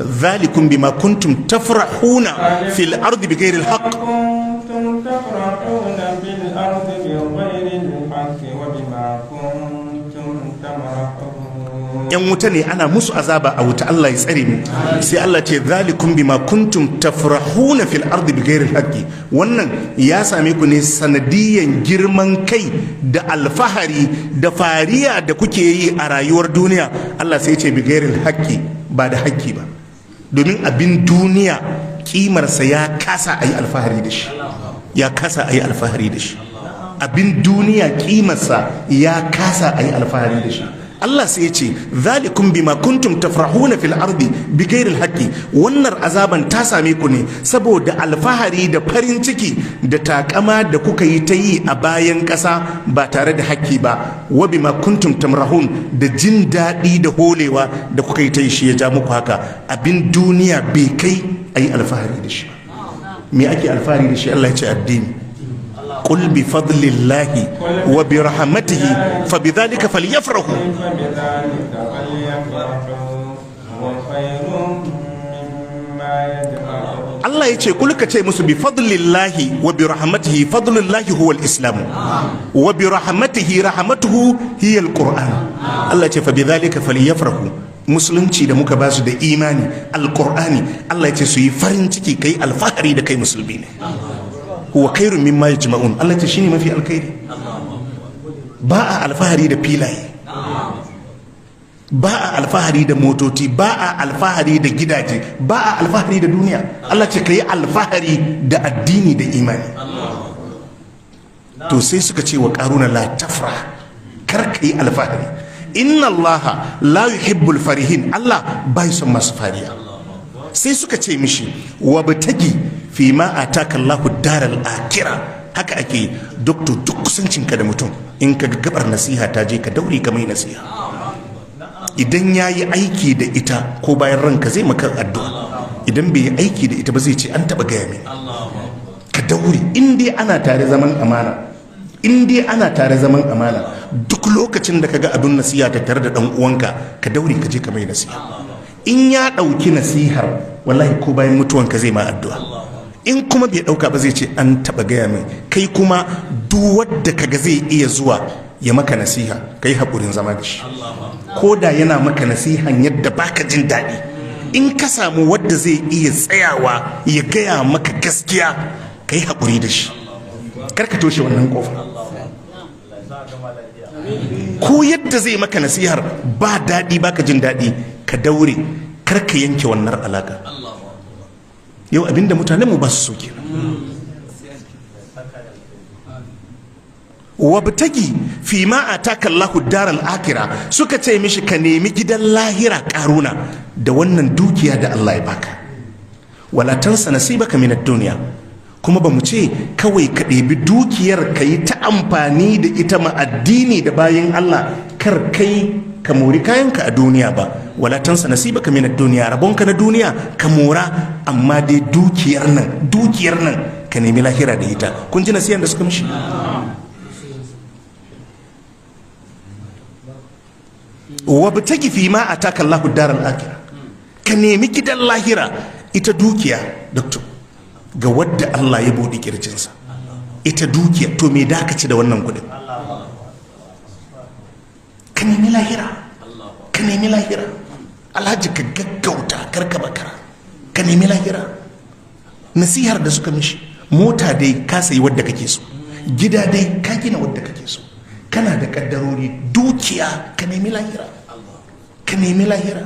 ذلكم بما كنتم تفرحون في الأرض بغير الحق. كنتم تفرحون في الأرض بغير الحق وبما كنتم تمرحون. yan wuta ne ana musu azaba a wuta, Allah ya tsare mu. Sai Allah ce zalikum bima kuntum tafrahuna fil ardi bighairi haqqi. Wannan ya same ku ne sanadiyan girman kai da alfahari da fariya da kuke yi a rayuwar duniya. Allah sai ya ce bighairi haqqi, ba da haƙƙi ba. Domin abin duniya kimarsa ya kasa a yi alfahari da shi, ya kasa a yi alfahari da shi. Abin duniya kimarsa ya kasa a yi alfahari da shi. Allah sai ya ce zalikum bima kuntum tafrahuna fil ardi bighairi alhaqi. Wannan azaban ta same ku ne saboda alfahari da farin ciki da takama da kuka yi ta yi a bayan ƙasa ba tare da haƙƙi ba. Wa bima kuntum tamrahun, da jin daɗi da holewa da kuka yi ta yi shi ya ja muku haka. Abin duniya bai kai a yi alfahari da shi. Me ake alfahari da shi? Allah ya ce addini. قل بفضل الله وبرحمته فبذلك فليفرحوا. Allah ya ce kulka ce musu bi fadlillahi wa bi rahmatihi. Fadlullahi huwa al-islam wa bi rahmatihi rahmatuhu hiya al-Qur'an. Allah ya ce fa bi dhalika falyafrahu. musulunci da muka ba su da imani alqur'ani Allah ya ce su yi farin ciki kai alfahari da kai musulmi ne huwa khairun mimma yajma'un Allah ya ce shine mafi alkhairi ba a alfahari da filaye ba a alfahari da motoci ba a alfahari da gidaje ba a alfahari da duniya Allah ce ka yi alfahari da addini da imani to sai suka ce wa karuna la tafra kar ka yi alfahari inna Allah la yuhibbul farihin Allah bai son masu fariya sai suka ce mishi wabtagi fi ma ataka Allahu daral akhirah haka ake doctor duk kusancinka da mutum in ka gabar nasiha ta je ka daure ka mai nasiha idan ya yi aiki da ita ko bayan ranka zai maka addu'a idan bai yi aiki da ita ba zai ce an taba gaya mini ka daure in dai ana tare zaman amana in dai ana tare zaman amana duk lokacin da kaga abin nasiha ta tare da dan uwanka ka daure ka je ka mai nasiha in ya dauki nasihar wallahi ko bayan mutuwanka zai ma addu'a in kuma bai dauka ba zai ce an taba gaya mai kai kuma duk wanda kaga zai iya zuwa ya maka nasiha kai haƙurin zama da shi ko da yana maka nasihan yadda baka jin daɗi in ka samu wadda zai iya tsayawa ya gaya maka gaskiya ka yi haƙuri da shi karka toshe wannan ƙofa ko yadda zai maka nasihar ba daɗi baka jin daɗi ka daure karka yanke wannan alaƙa yau abinda mutanenmu ba su so kenan wabtagi fi ma ataka Allahu daral akhirah suka ce mishi ka nemi gidan lahira karuna da wannan dukiya da Allah ya baka wala tansa nasibaka min ad-dunya kuma ba mu ce kawai ka ɗebi dukiyar ka yi ta amfani da ita ma addini da bayin Allah kar kai ka mori kayanka a duniya ba wala tansa nasibaka min ad-dunya rabonka na duniya ka mora amma dai dukiyar nan ka nemi lahira da ita kun ji nasiyan da suka mishi wabtagi fi ma ataka Allahu daral akhirah ka nemi gidan lahira ita dukiya doctor ga wadda Allah ya bude kirjinsa ita dukiya to me da ka ci da wannan kudin ka nemi lahira alhaji ka gaggauta karka bakara ka nemi lahira nasihar da suka mishi mota dai ka sayi wadda kake so gida dai ka gina wadda kake so kana da kaddarori dukiya ka nemi lahira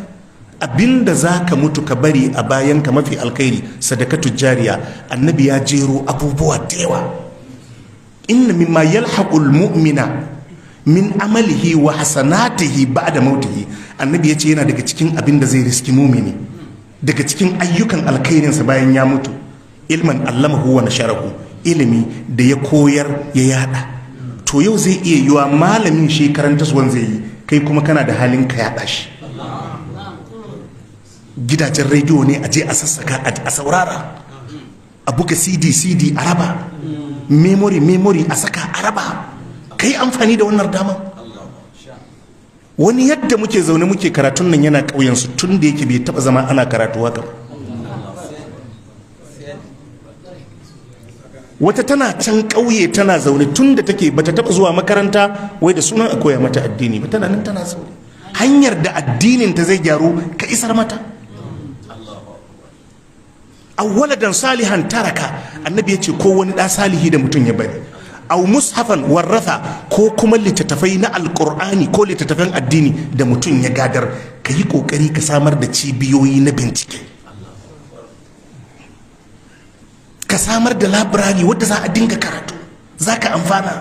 abinda za ka mutu ka bari a bayan ka mafi alkhairi sadakatu jariya annabi ya jero abubuwa da yawa inna mimma yalhaqul mu'mina min amalihi wa hasanatihi ba'da mautihi annabi ya ce yana daga cikin abinda zai riski mumini daga cikin ayyukan alkhairinsa bayan ya mutu ilman allamahu wa nasharahu ilimi da ya koyar ya yada to yau zai iya yiwa malamin shekaran taswan zai yi kai kuma kana da halin ka yaɗa shi gidajen rediyo ne a je a sassaka a saurara a buga cd a raba memory a saka a raba ka yi amfani da wannan dama wani yadda muke zaune muke karatun nan yana ƙauyensu tun da yake bai taɓa zama ana karatu haka wata tana can ƙauye tana zaune tun da take bata taɓa zuwa makaranta wai da sunan a koya mata addini ba tana nan tana zaune hanyar da addinin ta zai gyaru ka isar mata awwaladan salihan taraka annabi ya ce ko wani ɗa salihi da mutum ya bari aw mushafan warratha ko kuma littattafai na alqur'ani ko littattafan addini da mutum ya gadar ka yi kokari ka samar da cibiyoyi na bincike ka samar da labirari wadda za a dinga karatu za ka amfana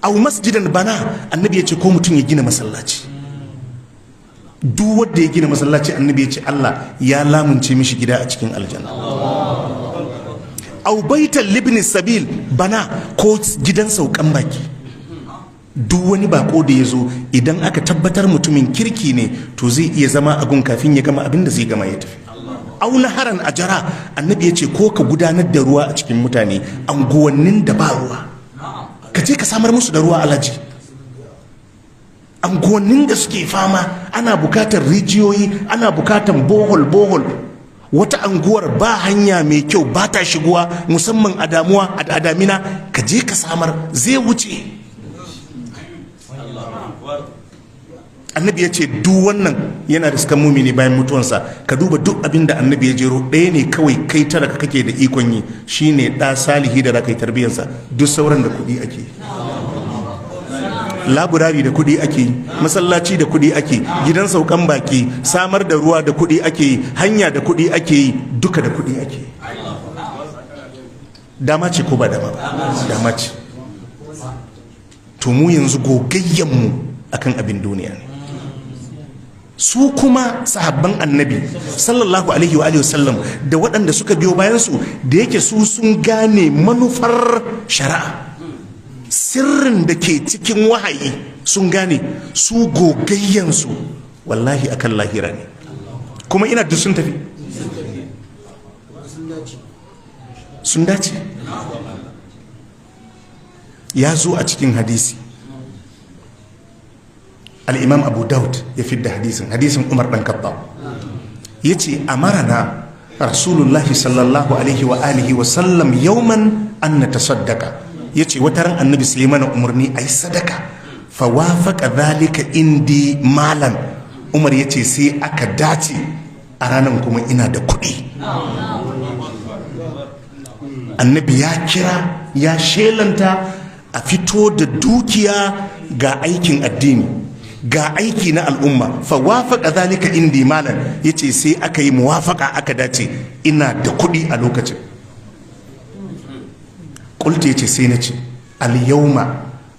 aw masjidan bana annabi ya ce ko mutum ya gina masallaci duk wanda ya gina masallaci annabi ya ce Allah ya lamunce mishi gida a cikin aljanna aw baital libni sabil bana ko gidan saukan baki duk wani bako da ya zo idan aka tabbatar mutumin kirki ne to zai iya zama a gun kafin ya gama abin da zai gama ya tafi aw naharan ajara annabi ya ce ko ka gudanar da ruwa a cikin mutane anguwannin da ba ruwa ka je ka samar musu da ruwa alaji anguwannin da suke fama ana bukatar rijiyoyi ana bukatar bohol wata anguwar ba hanya mai kyau ba ta shigowa musamman a damina ka je ka samar zai wuce annabi ya ce duk wannan yana riskan mumini bayan mutuwansa. Ka duba duk abin da annabi ya jero, ɗaya ne kawai kai talaka kake da ikon yi, shine ɗa salihi da zaka yi tarbiyyarsa. Duk sauran da kuɗi ake, laburari da kuɗi ake, masallaci da kuɗi ake, gidan saukan baki, samar da ruwa da kuɗi ake, hanya da kuɗi ake yi, duka da kuɗi ake. Dama ce ko ba dama ba? Dama ce. To mu yanzu gogayyanmu akan abin duniya ne. Su kuma sahabban annabi sallallahu alaihi wa sallam da waɗanda suka biyo bayansu, da yake su sun gane manufar shari'a, sirrin da ke cikin wahayi sun gane, su gogayyansu wallahi akan lahira ne. Kuma ina duk sun tafi, sun dace. Ya zo a cikin hadisi, al'imam Abu Dawud ya fidda hadisin Umar ɗan Khattab, ya ce amarana Rasulullahi sallallahu alaihi wa alihi wa sallam yauman an na tasaddaka. Ya ce wata ran annabi Suleiman umarni a yi sadaka, fa wafaka zalika indi malan. Umar ya ce sai aka dace a ranar kuma ina da kuɗi. Annabi ya kira, ya shelanta a fito da dukiya ga aikin addini, ga aiki na al'umma. Fa wafaka zalika indi malan, yace sai aka yi muwafaka, aka dace ina da kuɗi a lokacin. Qultu, yace sai nace al yawma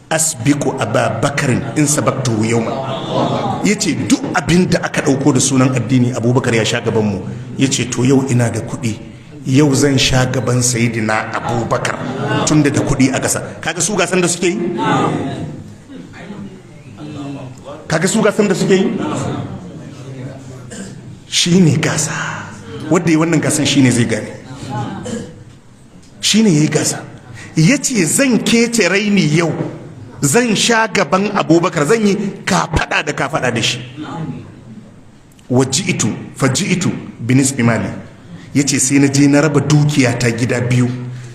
asbiqu Aba Bakarin in sabaqtu yawma. Yace duk abin da aka dauko da sunan addini Abubakar ya sha gaban mu. Yace to yau ina da kuɗi, yau zan sha gaban sayidina Abubakar tunda da kuɗi a ƙasa. Kaga su gasan da suke yi, kaga su gasan da suke yi, shine gasa. Wanda yi wannan gasan shine zai gane, shine yayi gasa. Yace zan kece raini yau, zan sha gaban Abubakar, zan yi kafada da kafada da shi. Waji'itu faji'itu binisbi mali. Yace sai na je na raba dukiya ta gida biyu,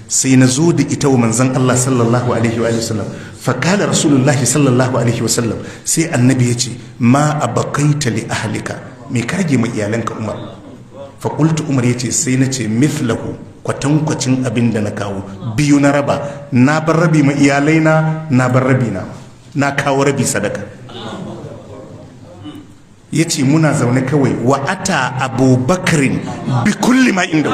sai na zo da ita wa manzon Allah sallallahu alaihi wa sallam. Fakala rasulullahi sallallahu alaihi wa sallam, sai annabi yace ma abaqaita li ahlika, me ka rage ma iyalanka Umar? Fa qultu, Umar yace sai na ce mithlahu, kwatankwacin abin da na kawo biyu na raba, na bar rabi ma iyalaina, na bar rabi na kawo rabi sadaka. Ya ce muna zaune kawai, wa ata Abubakarin bi kulli ma inda.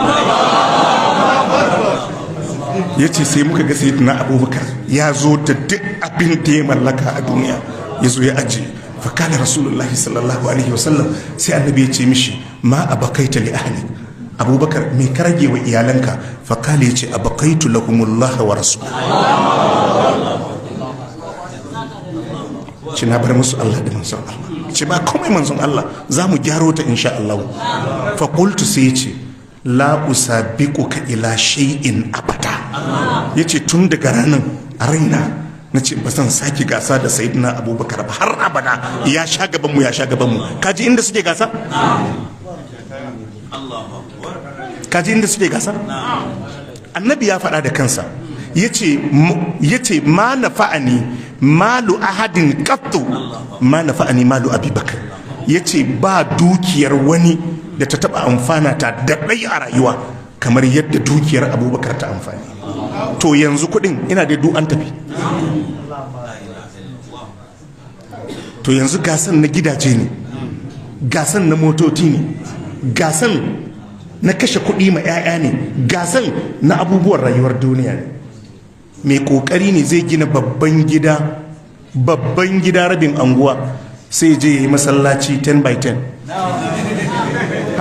Ya ce sai muka ga sayyidina Abubakar ya zo da duk abin da ya mallaka a duniya, ya zo ya ajiye. Fakala rasulullahi sallallahu alaihi wasallam, sai annabi ya ce mishi ma abakaita li ahli, Abubakar me ka rage wa iyalanka? Fakala ya ce abakaitu lahumullah wa rasul, ce na bar musu Allah da manzon Allah, ce ba komai manzon Allah, za mu gyaro ta insha Allah. Fa qultu, sai ya ce la usabiquka ila shay'in abada. Yace tun daga ranar a raina na ce ba zan sake gasa da sayyidina Abubakar ba har abada. Ya sha gaban mu, ya sha gaban mu. Kaji inda suke gasa, kaji inda suke gasa. Annabi ya faɗa da kansa, yace ma nafa'ani malu ahadin qattu ma nafa'ani malu Abubakar. Yace ba dukiyar wani da ta taba amfana ta da dai a rayuwa kamar yadda dukiyar Abubakar ta amfani. To yanzu kudin ina da duk an tafi. To yanzu gasan na gidaje ne, gasan na motoci ne, gasan na kashe kuɗi ma 'ya'ya ne, gasan na abubuwan rayuwar duniya ne. Mai kokari ne zai gina babban gida rabin anguwa, sai je yi masallaci 10 by 10.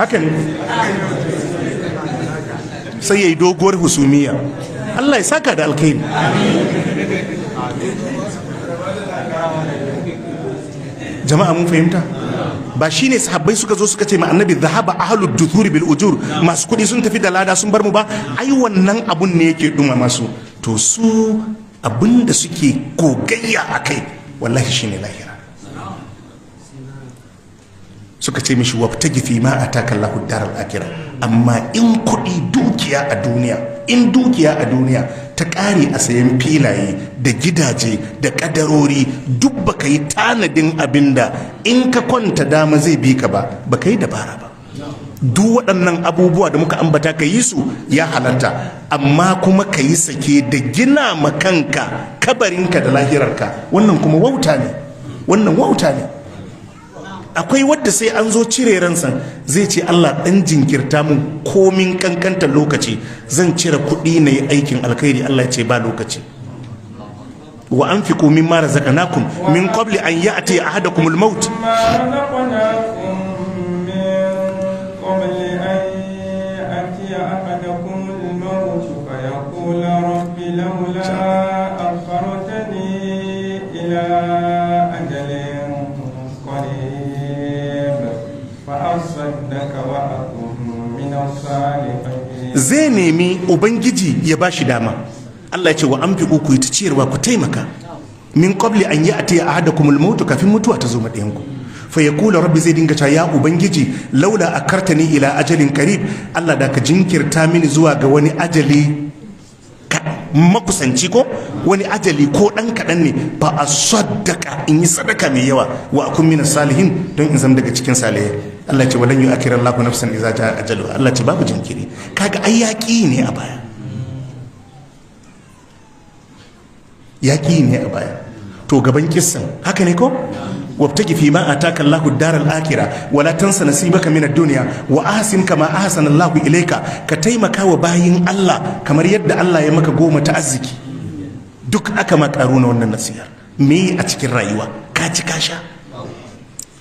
Hakan sai ya yi doguwar husumiya. Allah ya saka da alkhairi. Jama'a mun fahimta? Ba shine sahabbai suka zo suka ce ma annabi dhahaba ahlud duthuri bil ujur, masu kudi sun tafi da lada sun bar mu ba? Ai wannan abun ne yake duma masu. To su abinda suke gogayya akai wallahi shine lahira. Suka ce mishi wabtagi fi ma ataka Allahu daral akhirah. Amma in kudi dukiya a duniya, in dukiya a duniya ta ƙare a sayan filaye da gidaje da ƙadarori, duk baka yi tanadin abin da in ka kwanta dama zai bi ka ba, baka yi dabara ba. Duk waɗannan abubuwa da muka ambata ka yi su ya halatta, amma kuma ka yi sake da gina makanka kabarinka da lahirarka, wannan kuma wauta ne, wannan wauta ne. Akwai wadda sai an zo cire ransa zai ce Allah ɗan jinkirta mun komin kankanta lokaci, zan cire kuɗi na yi aikin alkhairi. Allah ya ce ba lokaci. wa anfiqu mimma razaqnakum min qabli an ya'ti ahadakumul maut. Zai nemi ubangiji ya bashi dama. Allah ya ce wa anfiqu ku ta ciyarwa ku taimaka min qabli an ya'ti ahadakumul maut, kafin mutuwa ta zo madayanku. Fa yaqulu rabbi, zai dinga cewa ya ubangiji laula akartani ila ajalin qarib, Allah da ka jinkirta mini zuwa ga wani ajali makusanci, ko wani ajali ko dan kadan ne, ba a saddaka in yi sadaka mai yawa wa akun minas salihin, don in zama daga cikin salihai. Allah ce walan yu'akhir Allahu nafsan idza jaa ajaluha. Allah ce babu jinkiri. Kaga ai yaki ne a baya, yaki ne a baya. To gaban kissan haka ne ko wabtaki fi ma ataka Allahu ad-daral akhirah wala tansa nasibaka min ad-dunya wa ahsin kama ahsana Allahu ilayka. Ka taimaka wa bayin Allah kamar yadda Allah ya maka goma ta arziki. Duk aka ma karuna wannan nasihar. Me a cikin rayuwa ka ci ka sha,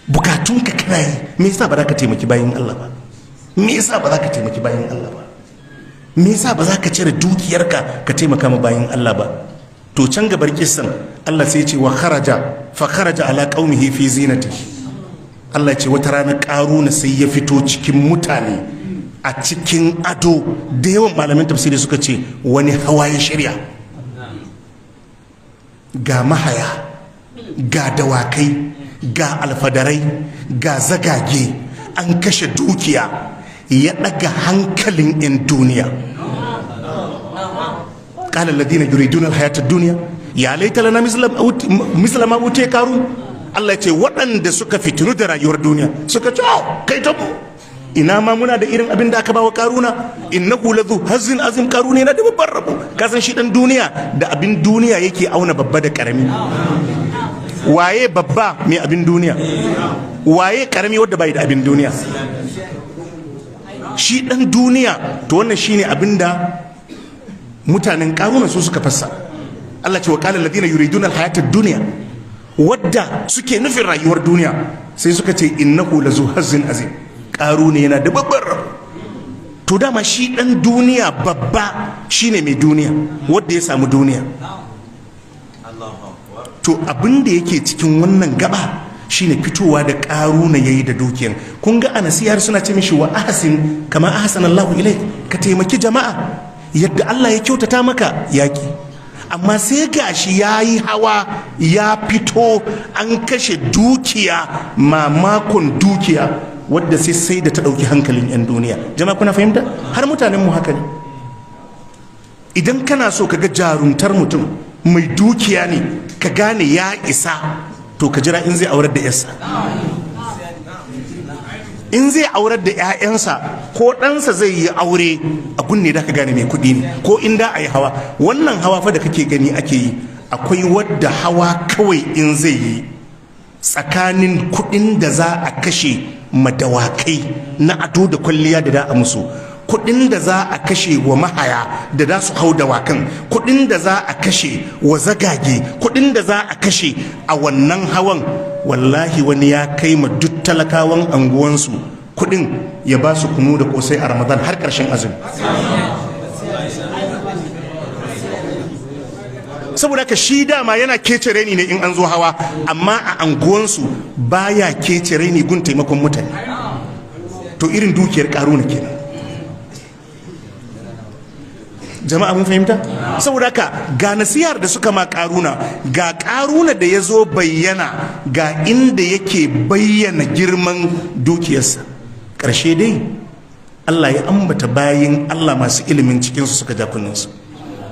bukatunka kana yi, me yasa ba za ka taimaki bayin Allah ba? Me yasa ba za ka taimaki bayin Allah ba? Me yasa ba za ka cire dukiyarka ka taimaka ma bayin Allah ba? To can gabar kissan Allah sai ya ce wa kharaja ala qaumihi fi zinati. Allah ce wata rana karuna sai ya fito cikin mutane a cikin ado. Da yawan malamin tafsiri suka ce wani hawa ya shirya, ga mahaya, ga dawakai, ga alfadarai, ga zagage, an kashe dukiya, ya daga hankalin 'yan duniya. قال الذين يريدون الحياة الدنيا يا ليت لنا مثل ما أوتي قارون. Allah ya ce waɗanda suka fitinu da rayuwar duniya suka ce kai ta ina ma muna da irin abin da aka bawa karuna, innahu ladhu hazin azim. Karuna yana da babban rabo. Ka san shi dan duniya da abin duniya yake auna babba da karami. Waye babba mai abin duniya, waye karami wanda bai da abin duniya? Shi dan duniya. To wannan shine abin da mutanen karuna su suka fassa. Allah ce wa qala alladhina yuriduna alhayata ad-dunya, wadda suke nufin rayuwar duniya sai suka ce innahu lazu hazzin azim. Karuna yana da babbar rabo. To dama shi dan duniya babba shine mai duniya, wanda ya samu duniya. To abin da yake cikin wannan gaba shine fitowa da karuna yayi da dukiyan. Kun ga anasiyar suna ce mishi wa ahsin kama ahsana Allahu ilayk, ka taimaki jama'a yadda Allah ya kyautata maka yaki. Amma sai gashi yayi hawa ya fito an kashe dukiya, mamakon dukiya wadda sai da ta dauki hankalin 'yan duniya. Jama'a kuna fahimta? Har mutanen mu haka ne. Idan kana so kaga jaruntar mutum mai dukiya ne, ka gane ya isa, to ka jira in zai aurar da yarsa. In zai aurar da 'ya'yansa ko ɗansa zai yi aure, a gunne da ka gane mai kuɗi ne. Ko in da a yi hawa, wannan hawa fa da kake gani ake yi, akwai wadda hawa kawai in zai yi tsakanin kuɗin da za a kashe madawakai na ado da kwalliya da da a musu, kuɗin da za a kashe wa mahaya da za su hau dawakan, kuɗin da za a kashe wa zagage, kuɗin da za a kashe a wannan hawan, wallahi wani ya kai ma duk talakawan anguwansu kuɗin ya ba su kunu da kosai a Ramadan har ƙarshen azumi. Saboda ka shi dama yana kece reni ne in an zo hawa, amma a anguwansu baya kece reni gun taimakon mutane. To irin dukiyar karuna kenan. Jama'a mun fahimta? Saboda haka ga nasihar da suka ma karuna, ga karuna da ya zo bayyana, ga inda yake bayyana girman dukiyarsa. Ƙarshe dai Allah ya ambata bayin Allah masu ilimin cikinsu suka ja kunninsu.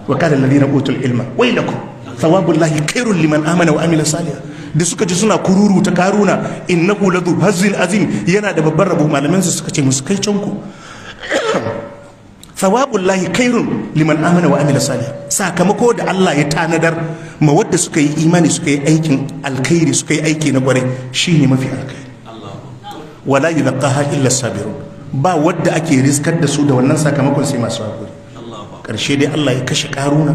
wa qala alladhina utul ilma waylakum thawabullahi khairul liman amana wa amila salihan. Da suka ji suna kururu ta karuna innahu ladu hazzin azim, yana da babban rabo, malaman su suka ce musu kai canku thawabullahi khairun liman amana wa amila salih, sakamako da Allah ya tanadar ma wadda suka yi imani suka yi aikin alkhairi suka yi aiki na kwarai shine mafi alkhairi. Wala yulqaha illa sabirun, ba wadda ake riskar da su da wannan sakamakon sai masu hakuri. Karshe dai Allah ya kashe karuna,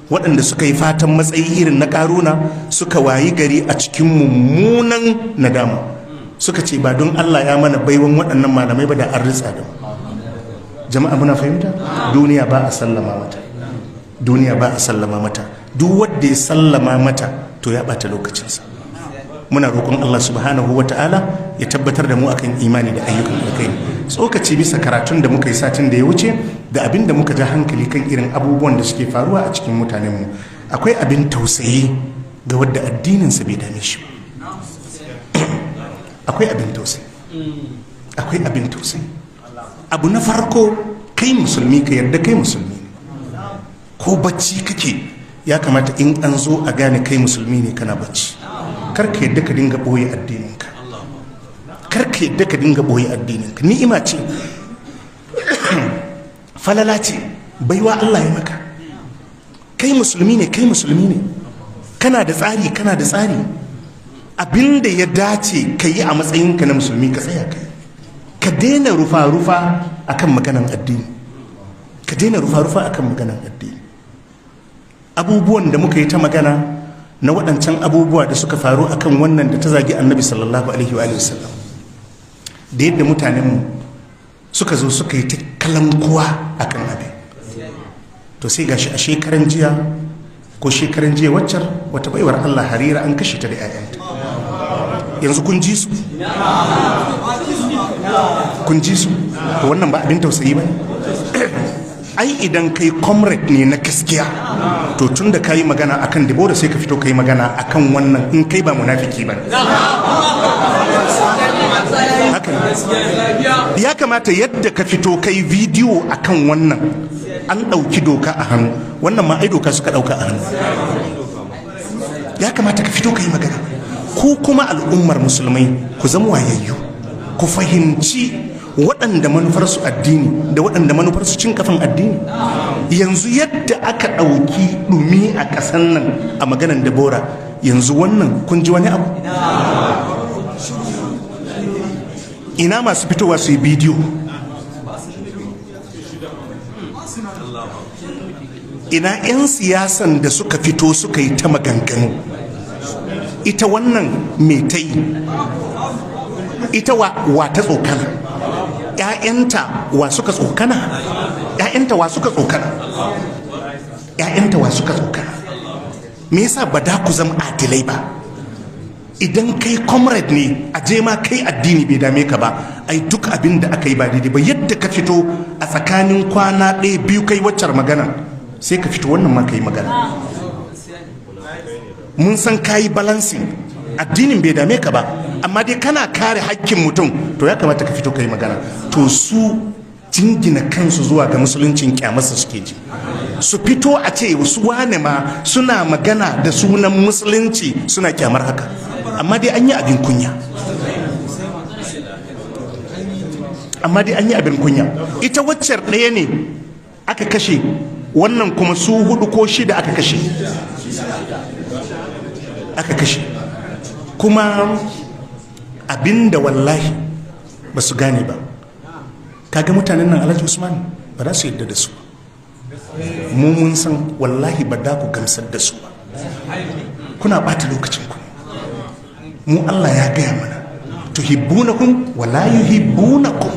waɗanda suka yi fatan matsayi irin na karuna suka wayi gari a cikin mummunan nadama, suka ce ba don Allah ya mana baiwan waɗannan malamai ba da an ritsa da mu. Jama'a muna fahimta? Duniya ba a sallama mata, duniya ba a sallama mata, duk wanda ya sallama mata to ya bata lokacinsa. Muna roƙon Allah subhanahu wa ta'ala ya tabbatar da mu akan imani da ayyukan alkhairi. Tsokaci bisa karatun da muka yi satin da ya wuce da abin da muka ja hankali kan irin abubuwan da suke faruwa a cikin mutanenmu, akwai abin tausayi ga wadda addininsa bai dame shi ba. Akwai abin tausayi, akwai abin tausayi. Abu na farko, kai musulmi ka yarda kai musulmi ne, ko bacci kake ya kamata in an zo a gane kai musulmi ne kana bacci. Kar ka yarda ka dinga boye addininka, kar ka yarda ka dinga boye addininka. Ni'ima ce, falala ce, baiwa Allah ya maka. Kai musulmi ne, kai musulmi ne, kana da tsari, kana da tsari. Abinda ya dace ka yi a matsayinka na musulmi ka tsaya kai. Ka daina rufa-rufa akan maganan addini, ka daina rufa-rufa akan maganan addini. Abubuwan da muka yi ta magana na waɗancan abubuwa da suka faru akan wannan da ta zagi annabi sallallahu alaihi wa sallam, da yadda mutanenmu suka zo suka yi ta kalankuwa akan abin, to sai gashi a shekaran jiya ko shekaran jiya waccar wata baiwar Allah Harira an kashe ta da 'ya'yanta. Yanzu kun ji su? Kun ji su? To wannan ba abin tausayi ba? Ai idan kai comrade ne na gaskiya, to tun da ka yi magana akan Deborah sai ka fito ka yi magana akan wannan, in kai ba munafiki ba. Ya kamata yadda ka fito kai bidiyo akan wannan, an ɗauki doka a hannu, wannan ma ai doka suka ɗauka a hannu. Ya kamata ka fito ka yi magana. Ku kuma al'ummar musulmai ku zama wayayyu, ku fahimci waɗanda manufarsu addini da waɗanda manufarsu cin kafin addini. Yanzu yadda aka ɗauki ɗumi a ƙasan nan a maganan Deborah, yanzu wannan kun ji wani abu? Ina masu fitowa su yi bidiyo? Ina 'yan siyasan da suka fito suka yi ta maganganu? Ita wannan me ta yi? Ita wa ta tsokana? ‘Ya'yanta wa suka tsokana? ‘Ya'yanta wa suka tsokana? ‘Ya'yanta wa suka tsokana? Me yasa ba da ku zama adilai ba? Idan kai comrade ne, a je ma kai addini bai dame ka ba, ai duk abin da aka yi ba daidai ba. Yadda ka fito a tsakanin kwana ɗaya biyu kai waccar magana, sai ka fito wannan ma ka yi magana. Mun san ka yi balancing, addinin bai dame ka ba, amma dai kana kare hakkin mutum, to ya kamata ka fito ka yi magana. To su jingina kansu zuwa ga musuluncin kyamarsa suke ji, su fito a ce su wane ma suna magana da sunan musulunci suna kyamar haka, amma dai an yi abin kunya. Amma dai an yi abin kunya. Ita waccar ɗaya ne aka kashe, wannan kuma su 4 ko 6 aka kashe. Kuma abinda wallahi ba su gane ba, kaga mutanen nan Alhaji Usman ba za su yadda da su. Mu mun san wallahi ba da ku gamsar da su ba, kuna bata lokacin ku. Mu Allah ya gaya mana tuhibbunakum wala yuhibbunakum.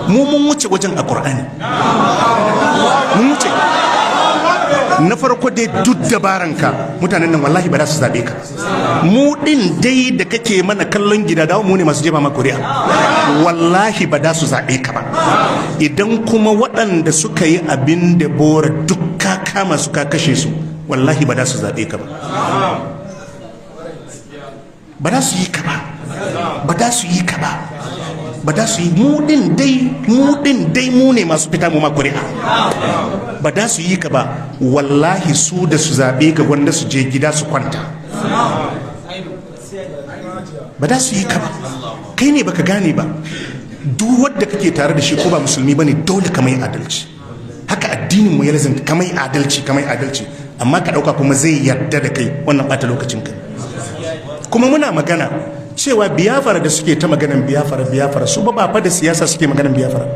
Mu mun wuce wajen a Qur'ani, mun wuce. Na farko dai duk dabaranka mutanen nan wallahi ba za su zabe ka. Mu din dai da kake mana kallon gida dawo, mu ne masu jefa maka kuri'a, wallahi ba za su zabe ka ba. Idan kuma waɗanda suka yi abin da Bora duk ka kama su ka kashe su, wallahi ba za su zabe ka ba. Ba za su yi ka ba, ba za su yi ka ba. ba da su yi. Mu din dai mu ne masu fita mu ma kuri'a. Ba da su yi ka ba, wallahi su da su zaɓe ka wanda su je gida su kwanta. Ba da su yi ka ba, kai ne baka gane ba. Duk wadda kake tare da shi ko ba musulmi bane dole ka mai adalci. Haka addinin mu ya lazimta ka mai adalci, amma ka dauka kuma zai yarda da kai, wannan bata lokacin ka. Kuma muna magana cewa biyafara da suke ta maganan biyafara su ba fa da siyasa suke maganan biyafara.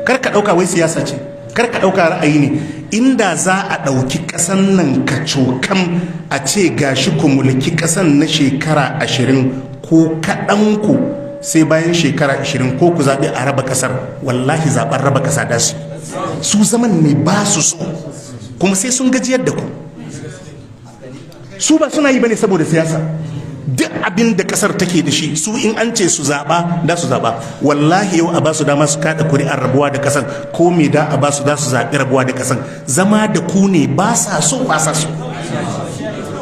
Kar ka dauka wai siyasa ce, kar ka dauka ra'ayi ne. Inda za a dauki kasan nan ka cokam a ce gashi ku mulki kasan na shekara 20 ko kaɗan ku sai bayan shekara 20 ko ku zaɓi a raba ƙasar, wallahi zaɓen raba ƙasa da su zaman ne ba su so, kuma sai sun gajiyar da ku. Su ba suna yi bane saboda siyasa. Duk abin da ƙasar take da shi su in an ce su zaɓa da su zaɓa. Wallahi yau a ba su dama su kaɗa kuri'ar rabuwa da ƙasar, ko me da a ba su zaɓi rabuwa da ƙasar. Zama da ku ne ba sa so,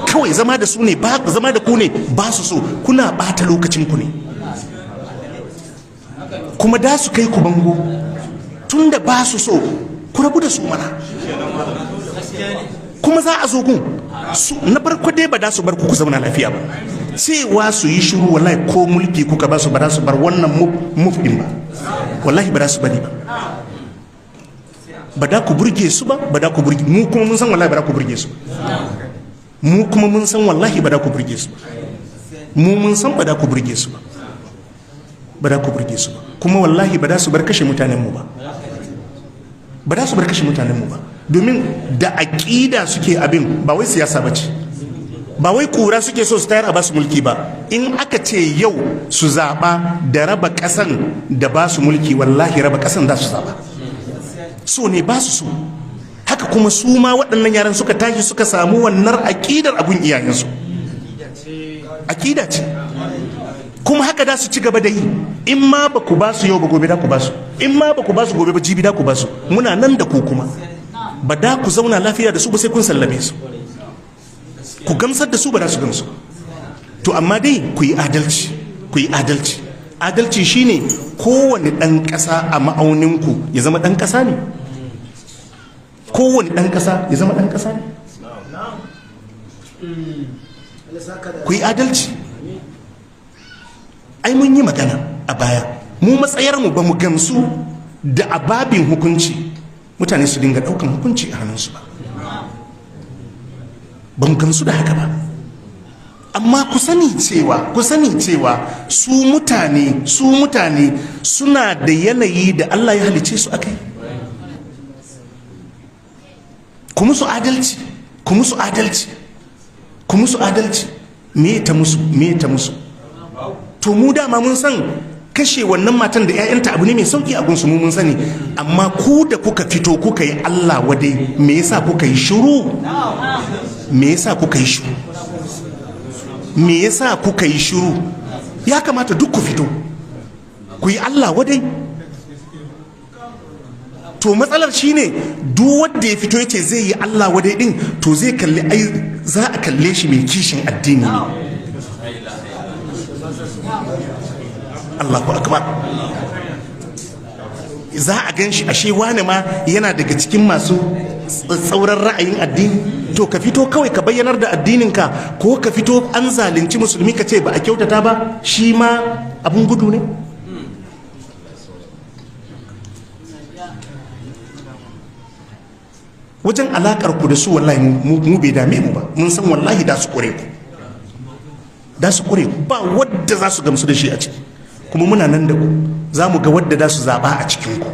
kawai zama da su ne zama da ku ne ba su so. Kuna ɓata lokacin ku ne, kuma da su kai ku bango. Tun da ba su so, ku rabu da su mana. Kuma za a zo gun na farko dai ba da su bar ku zauna lafiya ba. Cewa su yi shiru, wallahi ko mulki kuka ba su ba da su bar wannan muf din ba. Wallahi ba da su bari ba. Ba da ku burge su ba, ba da ku burge mu, kuma mun san wallahi ba da ku burge su. Mu kuma mun san wallahi ba da ku burge su. Mu mun san ba da ku burge su ba. Ba da ku burge su ba. Kuma wallahi ba da su bar kashe mutanen mu ba. Ba da su bar kashe mutanen mu ba. Domin da aƙida suke abin, ba wai siyasa ba ce. Ba wai kura suke so su tayar a basu mulki ba. In aka ce yau su zaɓa da raba ƙasan da ba su mulki, wallahi raba ƙasan za su zaɓa. So ne ba su so. Haka kuma su ma waɗannan yaran suka tashi suka samu wannan aƙidar abun iyayensu. Aƙida ce. Kuma haka da su ci gaba da yi. In ma ba ku ba su yau ba gobe da ku ba su. In ma ba ku ba su gobe ba jibi da ku ba su. Muna nan da ku kuma. Ba da ku zauna lafiya da su ba sai kun sallame su. Ku gamsar da su ba da su gamsu. To amma dai ku yi adalci, ku yi adalci. Adalci shine kowane ɗan ƙasa a ma'auninku ya zama ɗan ƙasa ne. Kowane ɗan ƙasa ya zama ɗan ƙasa ne. Ku yi adalci. Ai mun yi magana a baya, mu matsayarmu ba mu gamsu da ababin hukunci mutane su dinga ɗaukan hukunci a hannunsu ba. Ba mu gamsu da haka ba. Amma ku sani cewa su mutane suna da yanayi da Allah ya halice su akai. Ku musu adalci, ku musu adalci, ku musu adalci. Me ta musu? To mu dama mun san kashe wannan matan da 'ya'yanta abu ne mai sauki a gunsu, mun sani. Amma ku da kuka fito kuka yi Allah wadai, me yasa kuka yi shiru? Me yasa kuka yi shiru? Me yasa kuka yi shiru? Ya kamata duk ku fito ku yi Allah wadai. To matsalar shine duk wanda ya fito yace zai yi Allah wadai din, to zai kalli za a kalle shi mai kishin addini ne. Allahu akbar. Za a gan shi ashe wani ma yana daga cikin masu tsauran ra'ayin addini. To ka fito kawai ka bayyanar da addininka, ko ka fito an zalunci musulmi ka ce ba a kyautata ba, shi ma abun gudu ne. Wajen alakar ku da su wallahi mu bai dame mu ba. Mun san wallahi da su kure ku, ba wadda za su gamsu da shi a ciki. Kuma muna nan da ku, za mu ga wadda da su zaɓa a cikinku.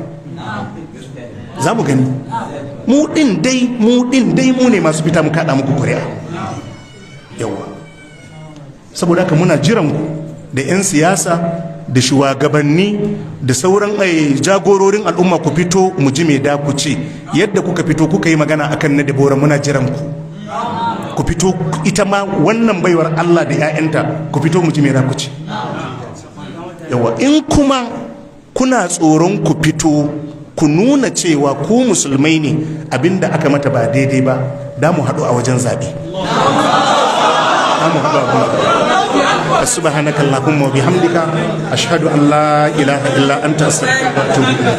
Za mu gani. Mu ɗin dai mu ne masu fita mu kaɗa muku kuri'a. Yawa. Saboda haka muna jiran ku da 'yan siyasa da shugabanni da sauran jagororin al'umma, ku fito mu ji me da ku ce. Yadda kuka fito kuka yi magana akan na Debora, muna jiran ku. Ku fito ita ma wannan baiwar Allah da 'ya'yanta, ku fito mu ji me da ku ce. Yawa, in kuma kuna tsoron ku fito ku nuna cewa ku musulmai ne, abinda aka mata ba daidai ba, da mu haɗu a wajen zaɓe. subhanaka allahumma wa bihamdika ashhadu an la ilaha illa anta astaghfiruka wa atubu ilaik